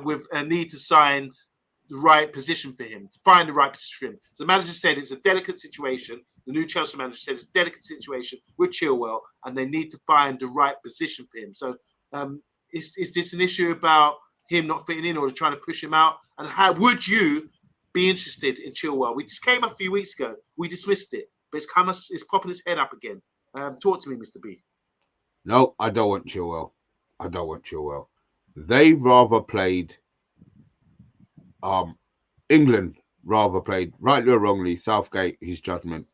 with a need to sign the right position for him, to find the right position for him. So the manager said it's a delicate situation. The new Chelsea manager said it's a delicate situation with Chilwell, and they need to find the right position for him. So is this an issue about him not fitting in, or trying to push him out? And how would you be interested in Chilwell? We just came up a few weeks ago. We dismissed it, but it's popping its head up again. Talk to me, Mr. B. No, I don't want Chilwell. I don't want Chilwell. They rather played England rather played, rightly or wrongly, Southgate, his judgment.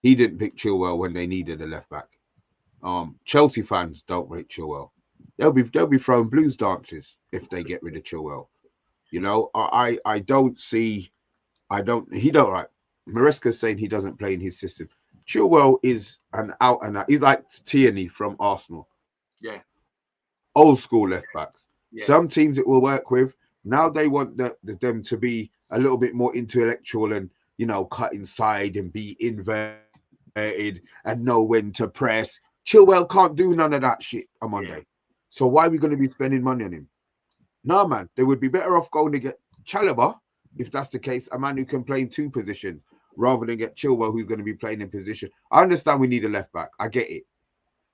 He didn't pick Chilwell when they needed a left back. Chelsea fans don't rate Chilwell. They'll be throwing blues dances if they get rid of Chilwell. You know, I don't see. He don't right. Maresca's saying he doesn't play in his system. Chilwell is an out and out. He's like Tierney from Arsenal. Yeah. Old school left backs. Yeah. Some teams it will work with. Now they want them to be a little bit more intellectual and, you know, cut inside and be inverted and know when to press. Chilwell can't do none of that shit on Monday. Yeah. So why are we going to be spending money on him? No, man. They would be better off going to get Chalobah, if that's the case, a man who can play in two positions, rather than get Chilwell, who's going to be playing in position. I understand we need a left back. I get it.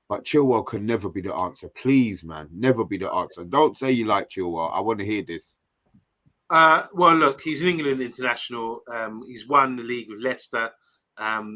But Chilwell can never be the answer. Please, man. Never be the answer. Don't say you like Chilwell. I want to hear this. Well, look, he's an England international. He's won the league with Leicester.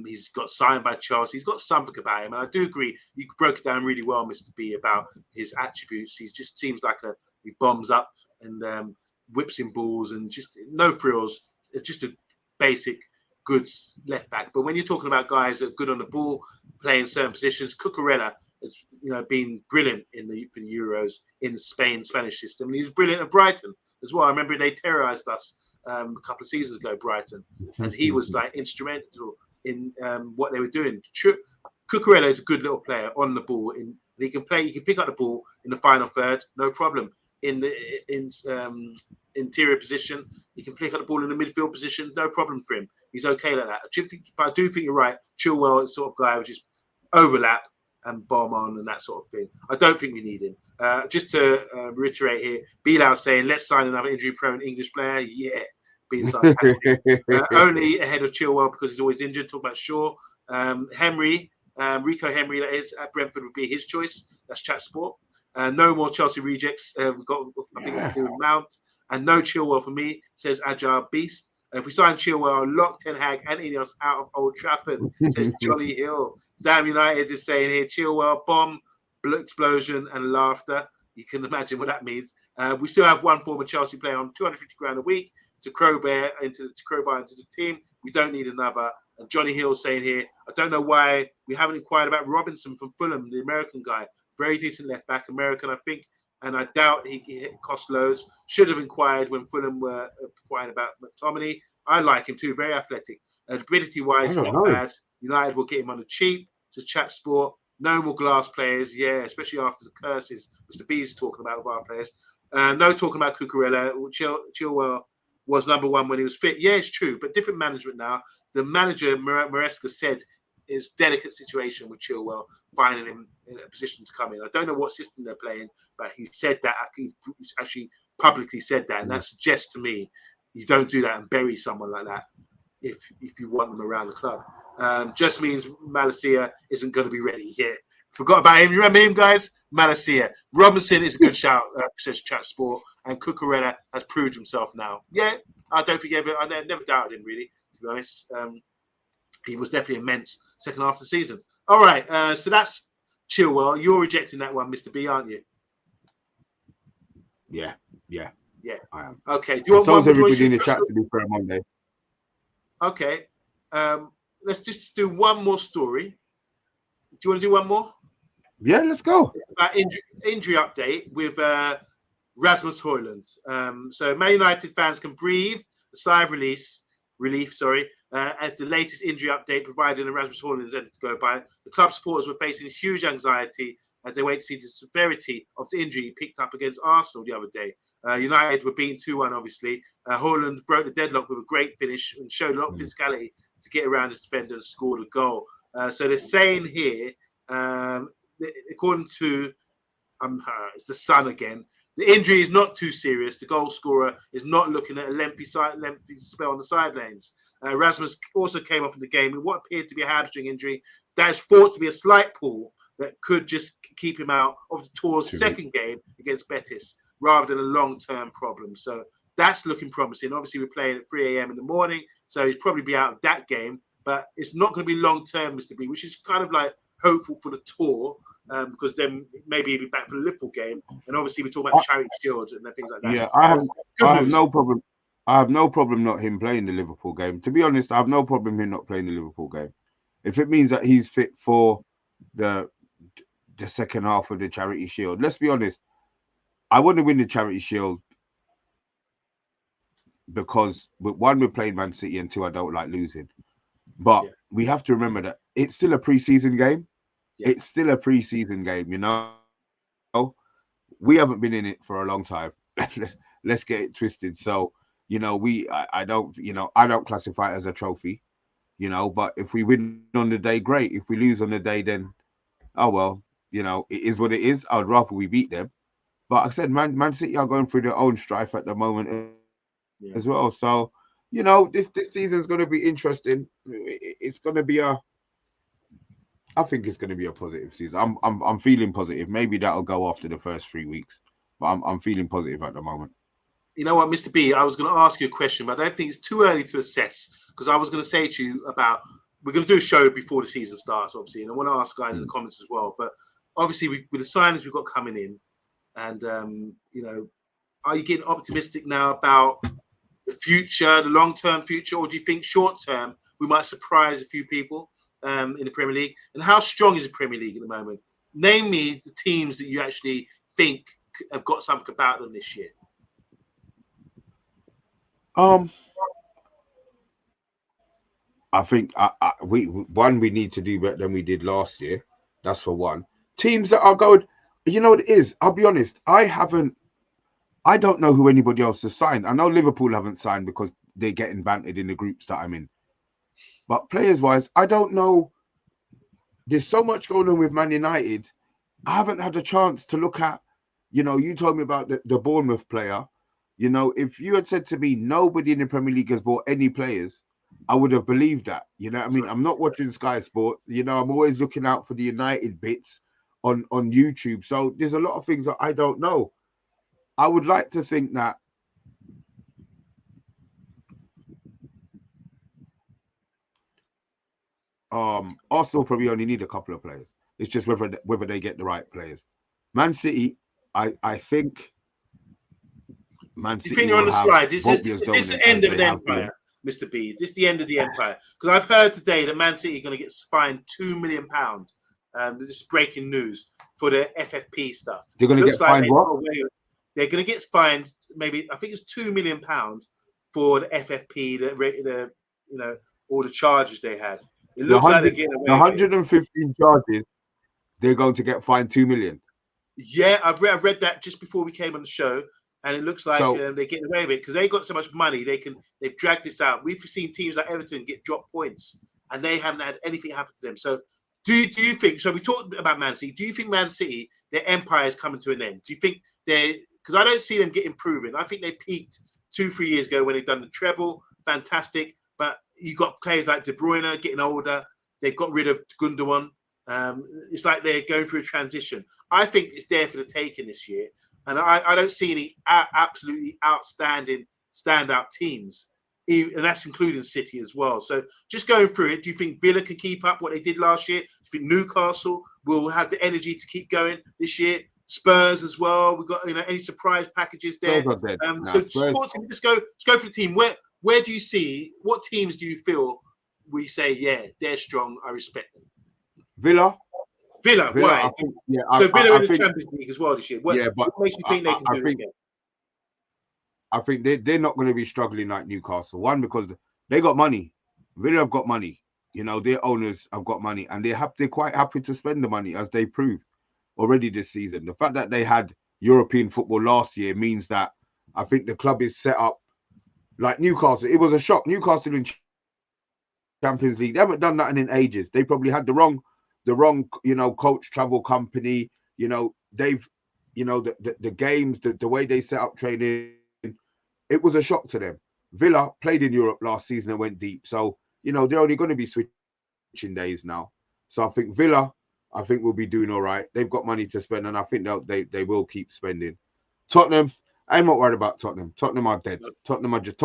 He's got signed by Chelsea. He's got something about him. And I do agree. You broke it down really well, Mr. B, about his attributes. He just seems like he bombs up and whips in balls and just no frills. Just a basic good left back. But when you're talking about guys that are good on the ball, playing certain positions, Cucurella has been brilliant for the Euros in the Spanish system. And he was brilliant at Brighton as well. I remember they terrorised us a couple of seasons ago, Brighton, and he was like instrumental in what they were doing. Cucurella is a good little player on the ball. He can play. He can pick up the ball in the final third, no problem. In the interior position, he can pick up the ball in the midfield position, no problem for him. He's okay like that. But I do think you're right. Chilwell is the sort of guy who just overlap and bomb on and that sort of thing. I don't think we need him. Just to reiterate here, Bilal saying, let's sign another injury-prone English player. Yeah, being sarcastic. Only ahead of Chilwell because he's always injured. Talk about Shaw. Henry, Rico Henry, that is, at Brentford would be his choice. That's Chat Sport. No more Chelsea rejects. We've got, I think it's doing Mount. And no Chilwell for me, says Agile Beast. If we sign Chilwell, lock Ten Hag and Ineos out of Old Trafford, says Johnny Hill. Damn United is saying here, Chilwell, bomb, explosion and laughter. You can imagine what that means. We still have one former Chelsea player on £250,000 a week to crowbar into the team. We don't need another. And Johnny Hill saying here, I don't know why we haven't inquired about Robinson from Fulham, the American guy. Very decent left back, American, I think. And I doubt he cost loads. Should have inquired when Fulham were inquiring about Mctominay. I like him too, very athletic. Ability-wise, not bad. United will get him on the cheap to chat sport. No more glass players, yeah, especially after the curses Mr. B is talking about of our players. No talking about Cucurella. Chilwell was number one when he was fit. Yeah, it's true, but different management now. The manager, Maresca, said it's a delicate situation with Chilwell, finding him in a position to come in. I don't know what system they're playing, but he said that. He's actually publicly said that, and that suggests to me you don't do that and bury someone like that if you want them around the club. Just means Malacia isn't going to be ready yet. Forgot about him. You remember him, guys? Malacia. Robinson is a good shout, says Chat Sport, and Cucurella has proved himself now. Yeah, I don't think I never doubted him, really, to be honest. He was definitely immense second half of the season. All right, so that's Chilwell. You're rejecting that one, Mr. B, aren't you? Yeah. I am. Okay. Do you want so's everybody in the chat to be fair Monday. Okay. Let's just do one more story. Do you want to do one more? Yeah, let's go. It's about injury update with Rasmus Højlund. So Man United fans can breathe a sigh of relief, as the latest injury update provided in Rasmus Højlund's end to go by. The club supporters were facing huge anxiety as they wait to see the severity of the injury he picked up against Arsenal the other day. United were beaten 2-1, obviously. Højlund broke the deadlock with a great finish and showed a lot of physicality to get around his defender and score the goal. So they're saying here, according to it's the Sun again, the injury is not too serious. The goal scorer is not looking at a lengthy spell on the sidelines. Rasmus also came off in the game with what appeared to be a hamstring injury that is thought to be a slight pull that could just keep him out of the tour's second game against Betis, rather than a long-term problem. So that's looking promising. Obviously, we're playing at 3 a.m. in the morning, so he'd probably be out of that game, but it's not going to be long-term, Mr. B, which is kind of like hopeful for the tour, because then maybe he'll be back for the Liverpool game. And obviously, we talk about Charity Shield and things like that. Yeah, I have no problem. I have no problem not him playing the Liverpool game. To be honest, I have no problem him not playing the Liverpool game. If it means that he's fit for the second half of the Charity Shield, let's be honest. I want to win the Charity Shield because, one, we're playing Man City, and two, I don't like losing. But we have to remember that it's still a pre-season game. Yeah. It's still a pre-season game, you know. We haven't been in it for a long time. Let's get it twisted. So, you know, I don't classify it as a trophy, you know. But if we win on the day, great. If we lose on the day, then oh well, you know, it is what it is. I'd rather we beat them. But like I said, Man City are going through their own strife at the moment as well. So, you know, this season is going to be interesting. It's going to be I think it's going to be a positive season. I'm feeling positive. Maybe that'll go after the first 3 weeks, but I'm feeling positive at the moment. You know what, Mr. B, I was going to ask you a question, but I don't think it's too early to assess, because I was going to say to you about, we're going to do a show before the season starts, obviously, and I want to ask guys in the comments as well. But obviously, with the signings we've got coming in, and you know, are you getting optimistic now about the future, the long-term future, or do you think short-term we might surprise a few people in the Premier League? And how strong is the Premier League at the moment? Name me the teams that you actually think have got something about them this year. I think we need to do better than we did last year. That's for one. Teams that are going, you know what it is? I'll be honest. I don't know who anybody else has signed. I know Liverpool haven't signed because they're getting bantered in the groups that I'm in. But players-wise, I don't know. There's so much going on with Man United. I haven't had a chance to look at, you know, you told me about the Bournemouth player. You know, if you had said to me, nobody in the Premier League has bought any players, I would have believed that. You know what I mean? I'm not watching Sky Sports. You know, I'm always looking out for the United bits on YouTube. So there's a lot of things that I don't know. I would like to think that Arsenal probably only need a couple of players. It's just whether they get the right players. Man City, I think Man City. You think you're on the slide? Is this the end of an empire, Mr. B? Is this the end of the empire? Because I've heard today that Man City are going to get fined £2 million. This is breaking news for the FFP stuff. They're going to get fined what? They're going to get fined. Maybe I think it's £2 million for the FFP. The you know, all the charges they had. It The looks like they're 100, getting the away with it. 115 charges, they're going to get fined 2 million. Yeah, I read that just before we came on the show, and it looks like So they're getting away with it because they got so much money. They've dragged this out. We've seen teams like Everton get dropped points, and they haven't had anything happen to them. So, do you think? So we talked about Man City. Do you think Man City, their empire is coming to an end? Do you think they're because I don't see them get improving. I think they peaked 2-3 years ago when they've done the treble, fantastic. But you got players like De Bruyne getting older. They've got rid of Gundogan. It's like they're going through a transition. I think it's there for the taking this year. And I don't see any absolutely outstanding standout teams. And that's including City as well. So just going through it, do you think Villa can keep up what they did last year? Do you think Newcastle will have the energy to keep going this year? Spurs as well. We've got any surprise packages there. Spurs are dead. So Spurs, let's go for the team. Where do you see what teams do you feel we say, yeah, they're strong, I respect them? Villa, Why? I think, yeah, So Villa in the think, Champions League as well this year. yeah, but What makes you think they can do it again? I think they're not going to be struggling like Newcastle. One, because they got money. Villa have got money. You know, their owners have got money, and they're quite happy to spend the money, as they proved already this season. The fact that they had European football last year means that I think the club is set up like Newcastle. It was a shock. Newcastle in Champions League. They haven't done that in ages. They probably had the wrong, coach, travel company. The games, the way they set up training, it was a shock to them. Villa played in Europe last season and went deep. So, they're only going to be switching days now. So I think Villa, will be doing all right. They've got money to spend, and I think they will keep spending. Tottenham, I'm not worried about Tottenham. Tottenham are dead. Tottenham are just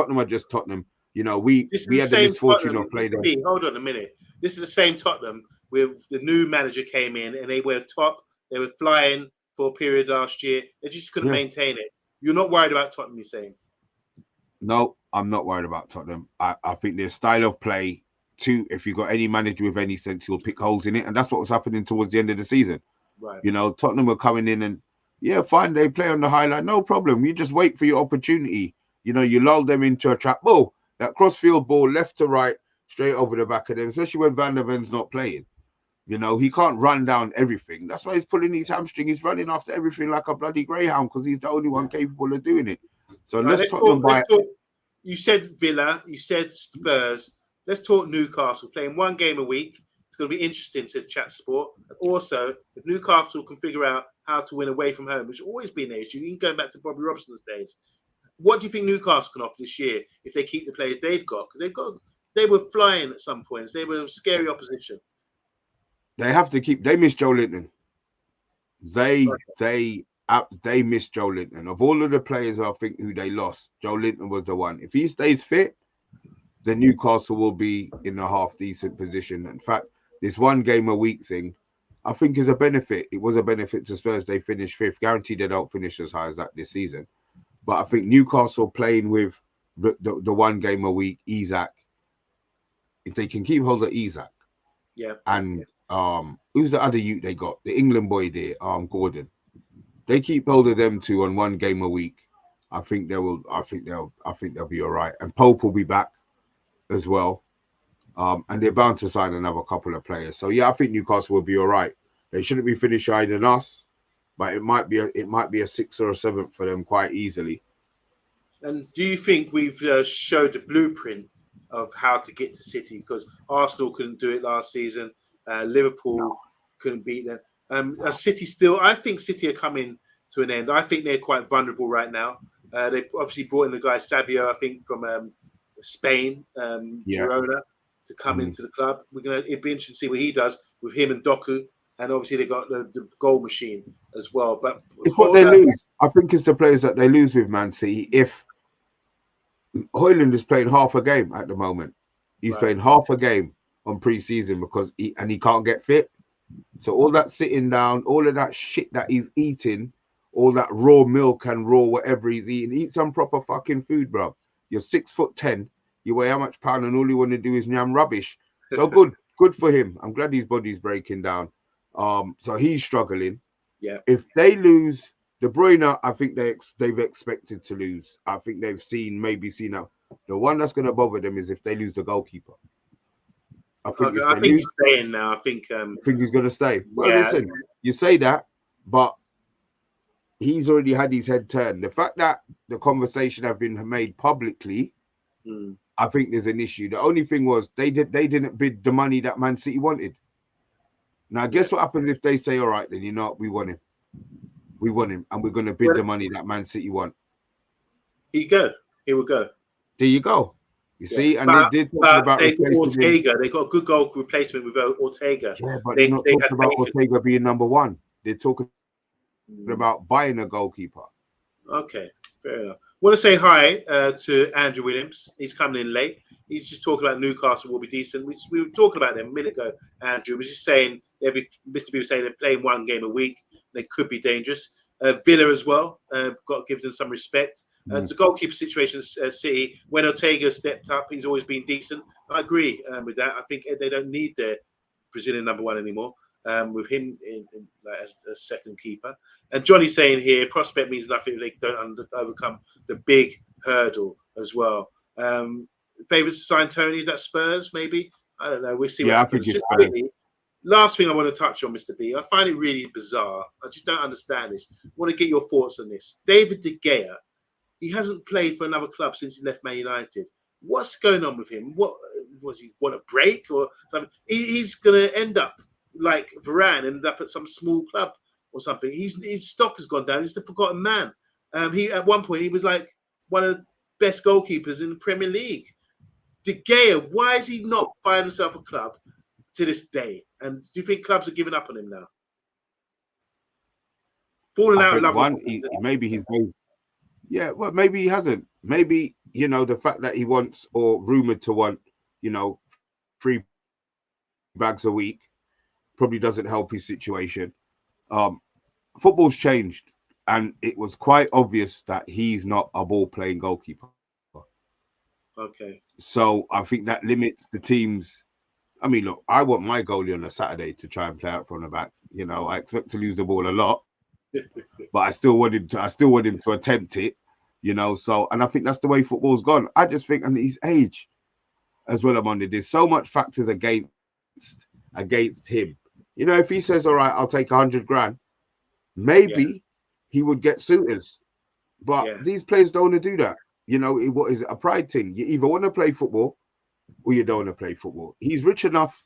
Tottenham. We had the misfortune of playing them. Hold on a minute. This is the same Tottenham with the new manager came in and they were top. They were flying for a period last year. They just couldn't maintain it. You're not worried about Tottenham, you're saying? No, I'm not worried about Tottenham. I think their style of play, too, if you've got any manager with any sense, he'll pick holes in it. And that's what was happening towards the end of the season. Right. Tottenham were coming in and, fine, they play on the highlight. No problem. You just wait for your opportunity. You lull them into a trap. Oh, that crossfield ball, left to right, straight over the back of them, especially when Van der Ven's not playing. He can't run down everything. That's why he's pulling his hamstring. He's running after everything like a bloody greyhound because he's the only one capable of doing it. So let's talk. You said Villa, you said Spurs. Let's talk Newcastle playing one game a week. It's going to be interesting to chat sport. And also, if Newcastle can figure out how to win away from home, which has always been an issue, even going back to Bobby Robson's days. What do you think Newcastle can offer this year if they keep the players they've got? Because they were flying at some points. They were scary opposition. They have to keep. They miss Joe Linton. They miss Joe Linton. Of all of the players, I think who they lost, Joe Linton was the one. If he stays fit, then Newcastle will be in a half decent position. In fact, this one game a week thing, I think is a benefit. It was a benefit to Spurs. They finished fifth. Guaranteed they don't finish as high as that this season. But I think Newcastle playing with the one game a week, Isak, if they can keep hold of Isak, and who's the other youth they got? The England boy there, Gordon. They keep hold of them two on one game a week. I think they'll be all right. And Pope will be back as well. And they're bound to sign another couple of players. So I think Newcastle will be all right. They shouldn't be finished higher than us, but it might be a 6th or a 7th for them quite easily. And do you think we've showed the blueprint of how to get to City? Because Arsenal couldn't do it last season. Liverpool couldn't beat them. City still, I think City are coming to an end. I think they're quite vulnerable right now. They obviously brought in the guy Savio, I think, from Spain, Girona, to come into the club. It'd be interesting to see what he does with him and Doku. And obviously they got the goal machine as well. But it's what they lose. I think it's the players that they lose with Man City. If Højlund is playing half a game at the moment, he's playing half a game on pre-season because he can't get fit. So all that sitting down, all of that shit that he's eating, all that raw milk and raw whatever he's eating, eat some proper fucking food, bro. You're 6'10", you weigh how much pound, and all you want to do is yam rubbish. So good for him. I'm glad his body's breaking down. So he's struggling. Yeah. If they lose De Bruyne, I think they've expected to lose. I think they've seen now. The one that's going to bother them is if they lose the goalkeeper. I think Okay, if I they think lose, he's staying now. I think he's going to stay. Well, yeah, listen, you say that, but he's already had his head turned. The fact that the conversation have been made publicly, I think there's an issue. The only thing was they didn't bid the money that Man City wanted. Now, guess what happens if they say, all right, then, you know what, we want him, and we're going to bid the money that Man City want. He will go. There you go. You see, and but, they did talking about they got replacing Ortega. him. They got a good goal replacement with Ortega. Yeah, but they're not talking about Ortega being number one. They're talking about buying a goalkeeper. Okay, fair enough. Want to say hi to Andrew Williams. He's coming in late. He's just talking about Newcastle will be decent. We were talking about them a minute ago. Andrew was just saying Mr. B was saying they're playing one game a week. They could be dangerous. Villa as well. Got to give them some respect. The goalkeeper situation, City, when Ortega stepped up, he's always been decent. I agree with that. I think they don't need their Brazilian number one anymore. With him as a second keeper. And Johnny's saying here, prospect means nothing if they don't overcome the big hurdle as well. Favourites to sign Tony, is that Spurs maybe? I don't know. We'll see what happens. Just quickly, last thing I want to touch on, Mr. B, I find it really bizarre. I just don't understand this. I want to get your thoughts on this. David De Gea, he hasn't played for another club since he left Man United. What's going on with him? What was he want a break or something? He's going to end up like Varane, ended up at some small club or something. His stock has gone down. He's the forgotten man. He at one point he was like one of the best goalkeepers in the Premier League. De Gea, why is he not finding himself a club to this day? And do you think clubs are giving up on him now? Falling out of love. Maybe he's going. Yeah, well, maybe he hasn't. Maybe, you know, the fact that he wants or rumored to want, you know, 3 bags a week probably doesn't help his situation. Football's changed, and it was quite obvious that he's not a ball-playing goalkeeper. Okay. So I think that limits the teams. I mean, look, I want my goalie on a Saturday to try and play out from the back. You know, I expect to lose the ball a lot, but I still want him to attempt it. You know, so, and I think that's the way football's gone. I just think, and his age as well, Amanda, there's so much factors against him. You know, if he says, all right, I'll take 100 grand, maybe he would get suitors. But these players don't want to do that. You know, what is it? A pride thing. You either want to play football or you don't want to play football. He's rich enough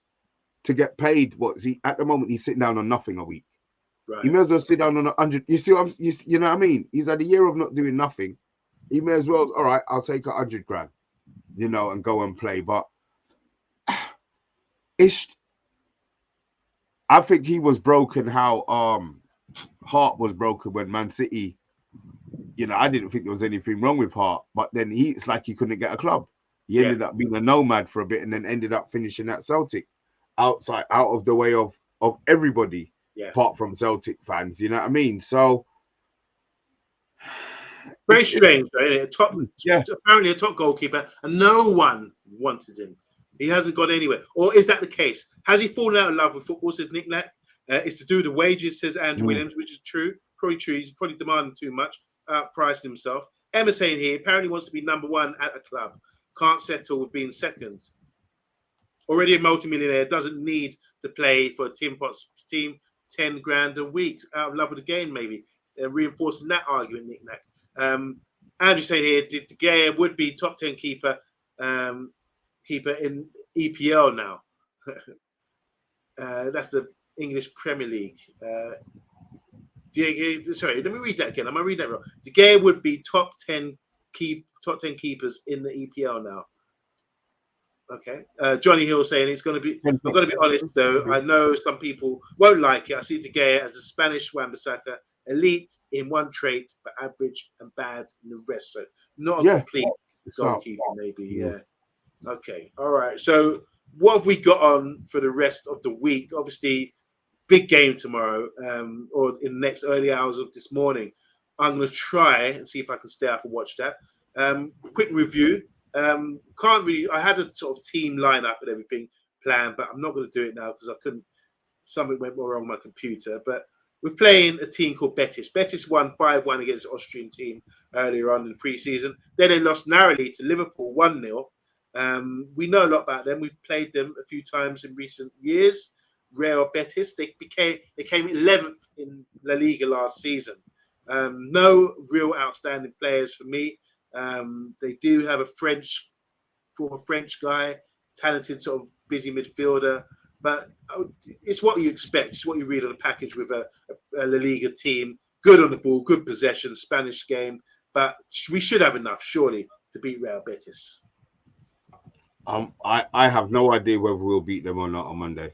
to get paid. At the moment, he's sitting down on nothing a week. Right. He may as well sit down on 100. You see what you know what I mean? He's had a year of not doing nothing. He may as well, all right, I'll take 100 grand, you know, and go and play. But I think he was broken how Hart was broken when Man City, you know, I didn't think there was anything wrong with Hart, but then it's like he couldn't get a club. He ended up being a nomad for a bit and then ended up finishing at Celtic, out of the way of everybody, apart from Celtic fans, you know what I mean? So very strange, right? Apparently a top goalkeeper, and no one wanted him. He hasn't gone anywhere. Or is that the case? Has he fallen out of love with football, says Nick Nack? It's to do with the wages, says Andrew Williams, which is true. Probably true. He's probably demanding too much, outpriced himself. Emma saying here, apparently wants to be number one at a club. Can't settle with being second. Already a multimillionaire, doesn't need to play for a Tim Potts team 10 grand a week. Out of love with the game, maybe. Reinforcing that argument, Nick Nack. Andrew saying here, De Gea would be top 10 keeper in EPL now. That's the English Premier League. Sorry, let me read that again. Am I reading that wrong? De Gea would be top 10 keepers in the EPL now. Okay. Johnny Hill saying it's going to be. I'm going to be honest though. I know some people won't like it. I see De Gea as a Spanish Wan-Bissaka, elite in one trait, but average and bad in the rest. So not a complete goalkeeper, maybe. Yeah. Okay. All right. So what have we got on for the rest of the week? Obviously, big game tomorrow, or in the next early hours of this morning. I'm going to try and see if I can stay up and watch that. Quick review. Can't really. I had a sort of team lineup and everything planned, but I'm not going to do it now because I couldn't. Something went wrong with my computer. But we're playing a team called Betis. Betis won 5-1 against the Austrian team earlier on in the pre-season. Then they lost narrowly to Liverpool 1-0. We know a lot about them. We've played them a few times in recent years. Real Betis, they came 11th in La Liga last season. No real outstanding players for me. They do have a former French guy, talented sort of busy midfielder, but it's what you expect. It's what you read on the package with a La Liga team. Good on the ball, good possession, Spanish game, but we should have enough, surely, to beat Real Betis. I have no idea whether we'll beat them or not on Monday.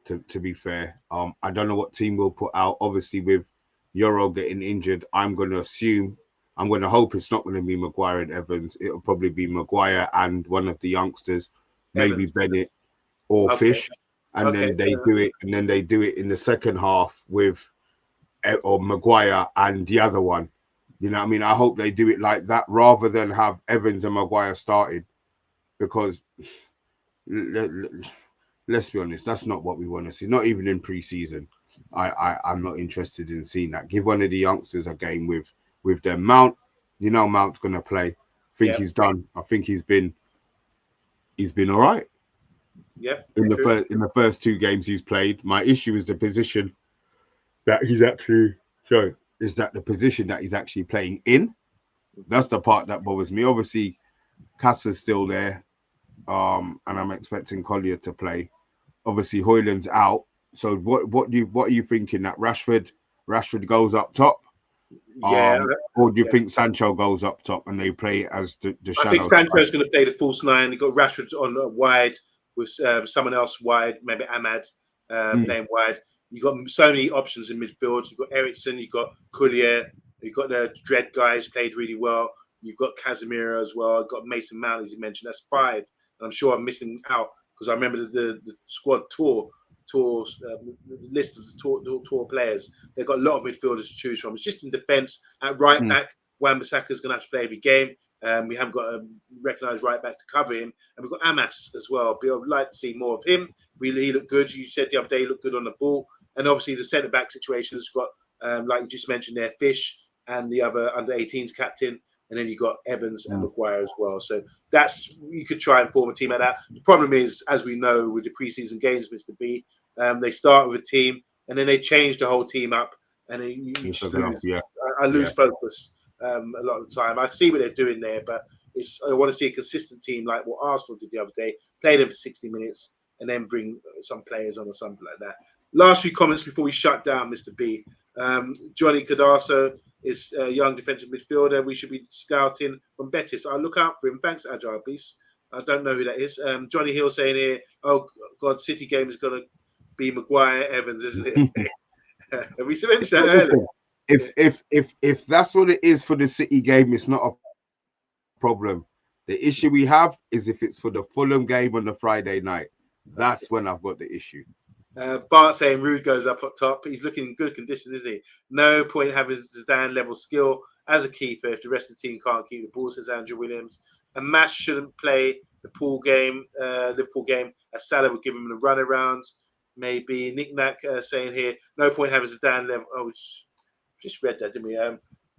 To be fair, I don't know what team we'll put out. Obviously, with Yoro getting injured, I'm going to hope it's not going to be Maguire and Evans. It'll probably be Maguire and one of the youngsters, maybe Bennett or Fish, and then they do it. And then they do it in the second half with or Maguire and the other one. You know what I mean? I hope they do it like that rather than have Evans and Maguire started, because let's be honest, that's not what we want to see. Not even in pre-season. I'm not interested in seeing that. Give one of the youngsters a game with their Mount. You know Mount's gonna play. I think he's done. I think he's been all right. Yeah. In the first two games he's played. My issue is the position that he's actually the position that he's actually playing in. That's the part that bothers me. Obviously, Casa's still there. And I'm expecting Collier to play. Obviously, Højlund's out. So what are you thinking, that Rashford goes up top? Or do you think Sancho goes up top and they play as the shadow? I think Sancho's going to play the false nine. You've got Rashford on wide with someone else wide, maybe Ahmad playing wide. You've got so many options in midfield. You've got Eriksen, you've got Collier, you've got the Dread guys played really well. You've got Casemiro as well. You've got Mason Mount, as you mentioned. That's 5. And I'm sure I'm missing out because I remember the squad the list of the tour players. They've got a lot of midfielders to choose from. It's just in defence. At right back, Wan-Bissaka's going to have to play every game. We haven't got a recognised right back to cover him. And we've got Amas as well. But I'd like to see more of him. He looked good. You said the other day he looked good on the ball. And obviously the centre-back situation has got, like you just mentioned there, Fish and the other under-18s captain. And then you got Evans and Maguire as well. So you could try and form a team like that. The problem is, as we know with the preseason games, Mr. B, they start with a team and then they change the whole team up, and then you just lose. I lose focus a lot of the time. I see what they're doing there, but I want to see a consistent team like what Arsenal did the other day. Play them for 60 minutes and then bring some players on or something like that. Last few comments before we shut down, Mr. B. Johnny Cardoso is a young defensive midfielder. We should be scouting from Betis. I'll look out for him. Thanks, Agile Beast. I don't know who that is. Johnny Hill saying here, oh, God, City game is going to be Maguire, Evans, isn't it? We mentioned that earlier. If that's what it is for the City game, it's not a problem. The issue we have is if it's for the Fulham game on the Friday night. That's when I've got the issue. Bart saying Rude goes up top. He's looking in good condition, isn't he? No point having Zidane level skill as a keeper if the rest of the team can't keep the ball, says Andrew Williams. And Mash shouldn't play the Liverpool game, as Salah would give him the runaround. Maybe Nick Nack saying here, no point having Zidane level. Oh, just read that, didn't we?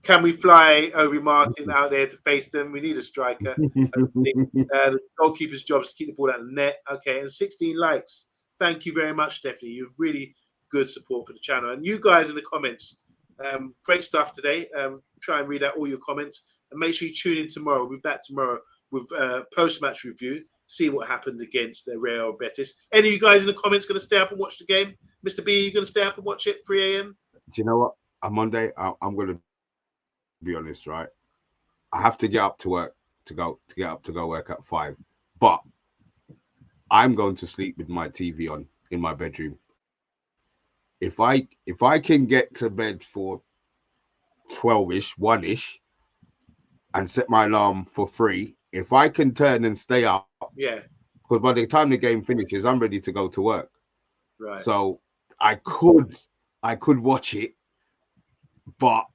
Can we fly Obi Martin out there to face them? We need a striker. The goalkeeper's job is to keep the ball out of the net. Okay, and 16 likes. Thank you very much, Stephanie. You've really good support for the channel. And you guys in the comments, great stuff today. Try and read out all your comments. And make sure you tune in tomorrow. We'll be back tomorrow with post-match review. See what happened against Real Betis. Any of you guys in the comments going to stay up and watch the game? Mr. B, are you going to stay up and watch it 3 a.m.? Do you know what? On Monday, I'm going to be honest, right? I have to get up to work to go work at 5. But I'm going to sleep with my TV on in my bedroom. If I can get to bed for 12ish, 1ish, and set my alarm for 3, if I can turn and stay up, because by the time the game finishes, I'm ready to go to work. Right. So I could watch it, but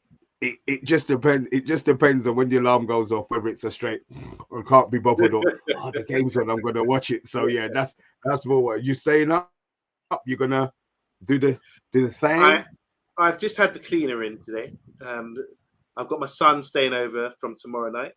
it just depends. It just depends on when the alarm goes off, whether it's a straight or can't be bothered or the game's on, I'm gonna watch it. So yeah, that's more what you staying up. You're gonna do the thing. I've just had the cleaner in today. I've got my son staying over from tomorrow night,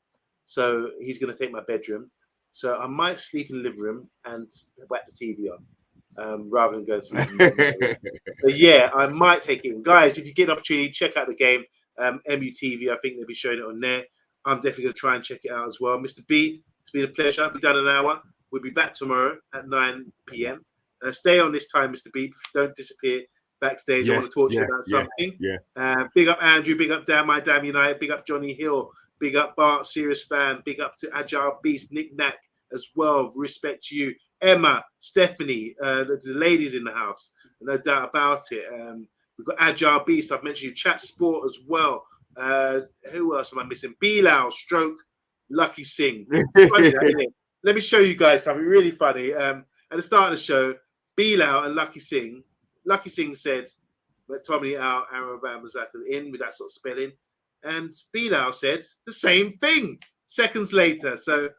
so he's gonna take my bedroom. So I might sleep in the living room and whack the TV on, rather than go to sleep in the living room. But yeah, I might take it in. Guys, if you get an opportunity, check out the game. MUTV, I think they'll be showing it on there. I'm definitely going to try and check it out as well. Mr. B, it's been a pleasure. We've done an hour. We'll be back tomorrow at 9 p.m. Stay on this time, Mr. B. Don't disappear backstage. I want to talk to you about something. Big up Andrew. Big up Dan, My Damn United. Big up Johnny Hill. Big up Bart, serious fan. Big up to Agile Beast, Nick Knack as well. Respect to you. Emma, Stephanie, the ladies in the house. No doubt about it. We've got Agile Beast. I've mentioned you. Chat Sport as well. Who else am I missing? Bilal, Stroke, Lucky Singh. It's funny, that, isn't it? Let me show you guys something really funny. At the start of the show, Bilal and Lucky Singh said, Mctominay out, Aaron Wan-Bissaka in, with that sort of spelling. And Bilal said the same thing seconds later. So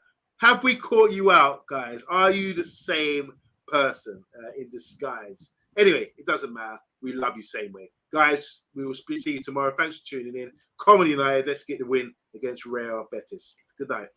have we caught you out, guys? Are you the same person in disguise? Anyway, it doesn't matter. We love you same way. Guys, we will see you tomorrow. Thanks for tuning in. Comedy United, let's get the win against Real Betis. Good night.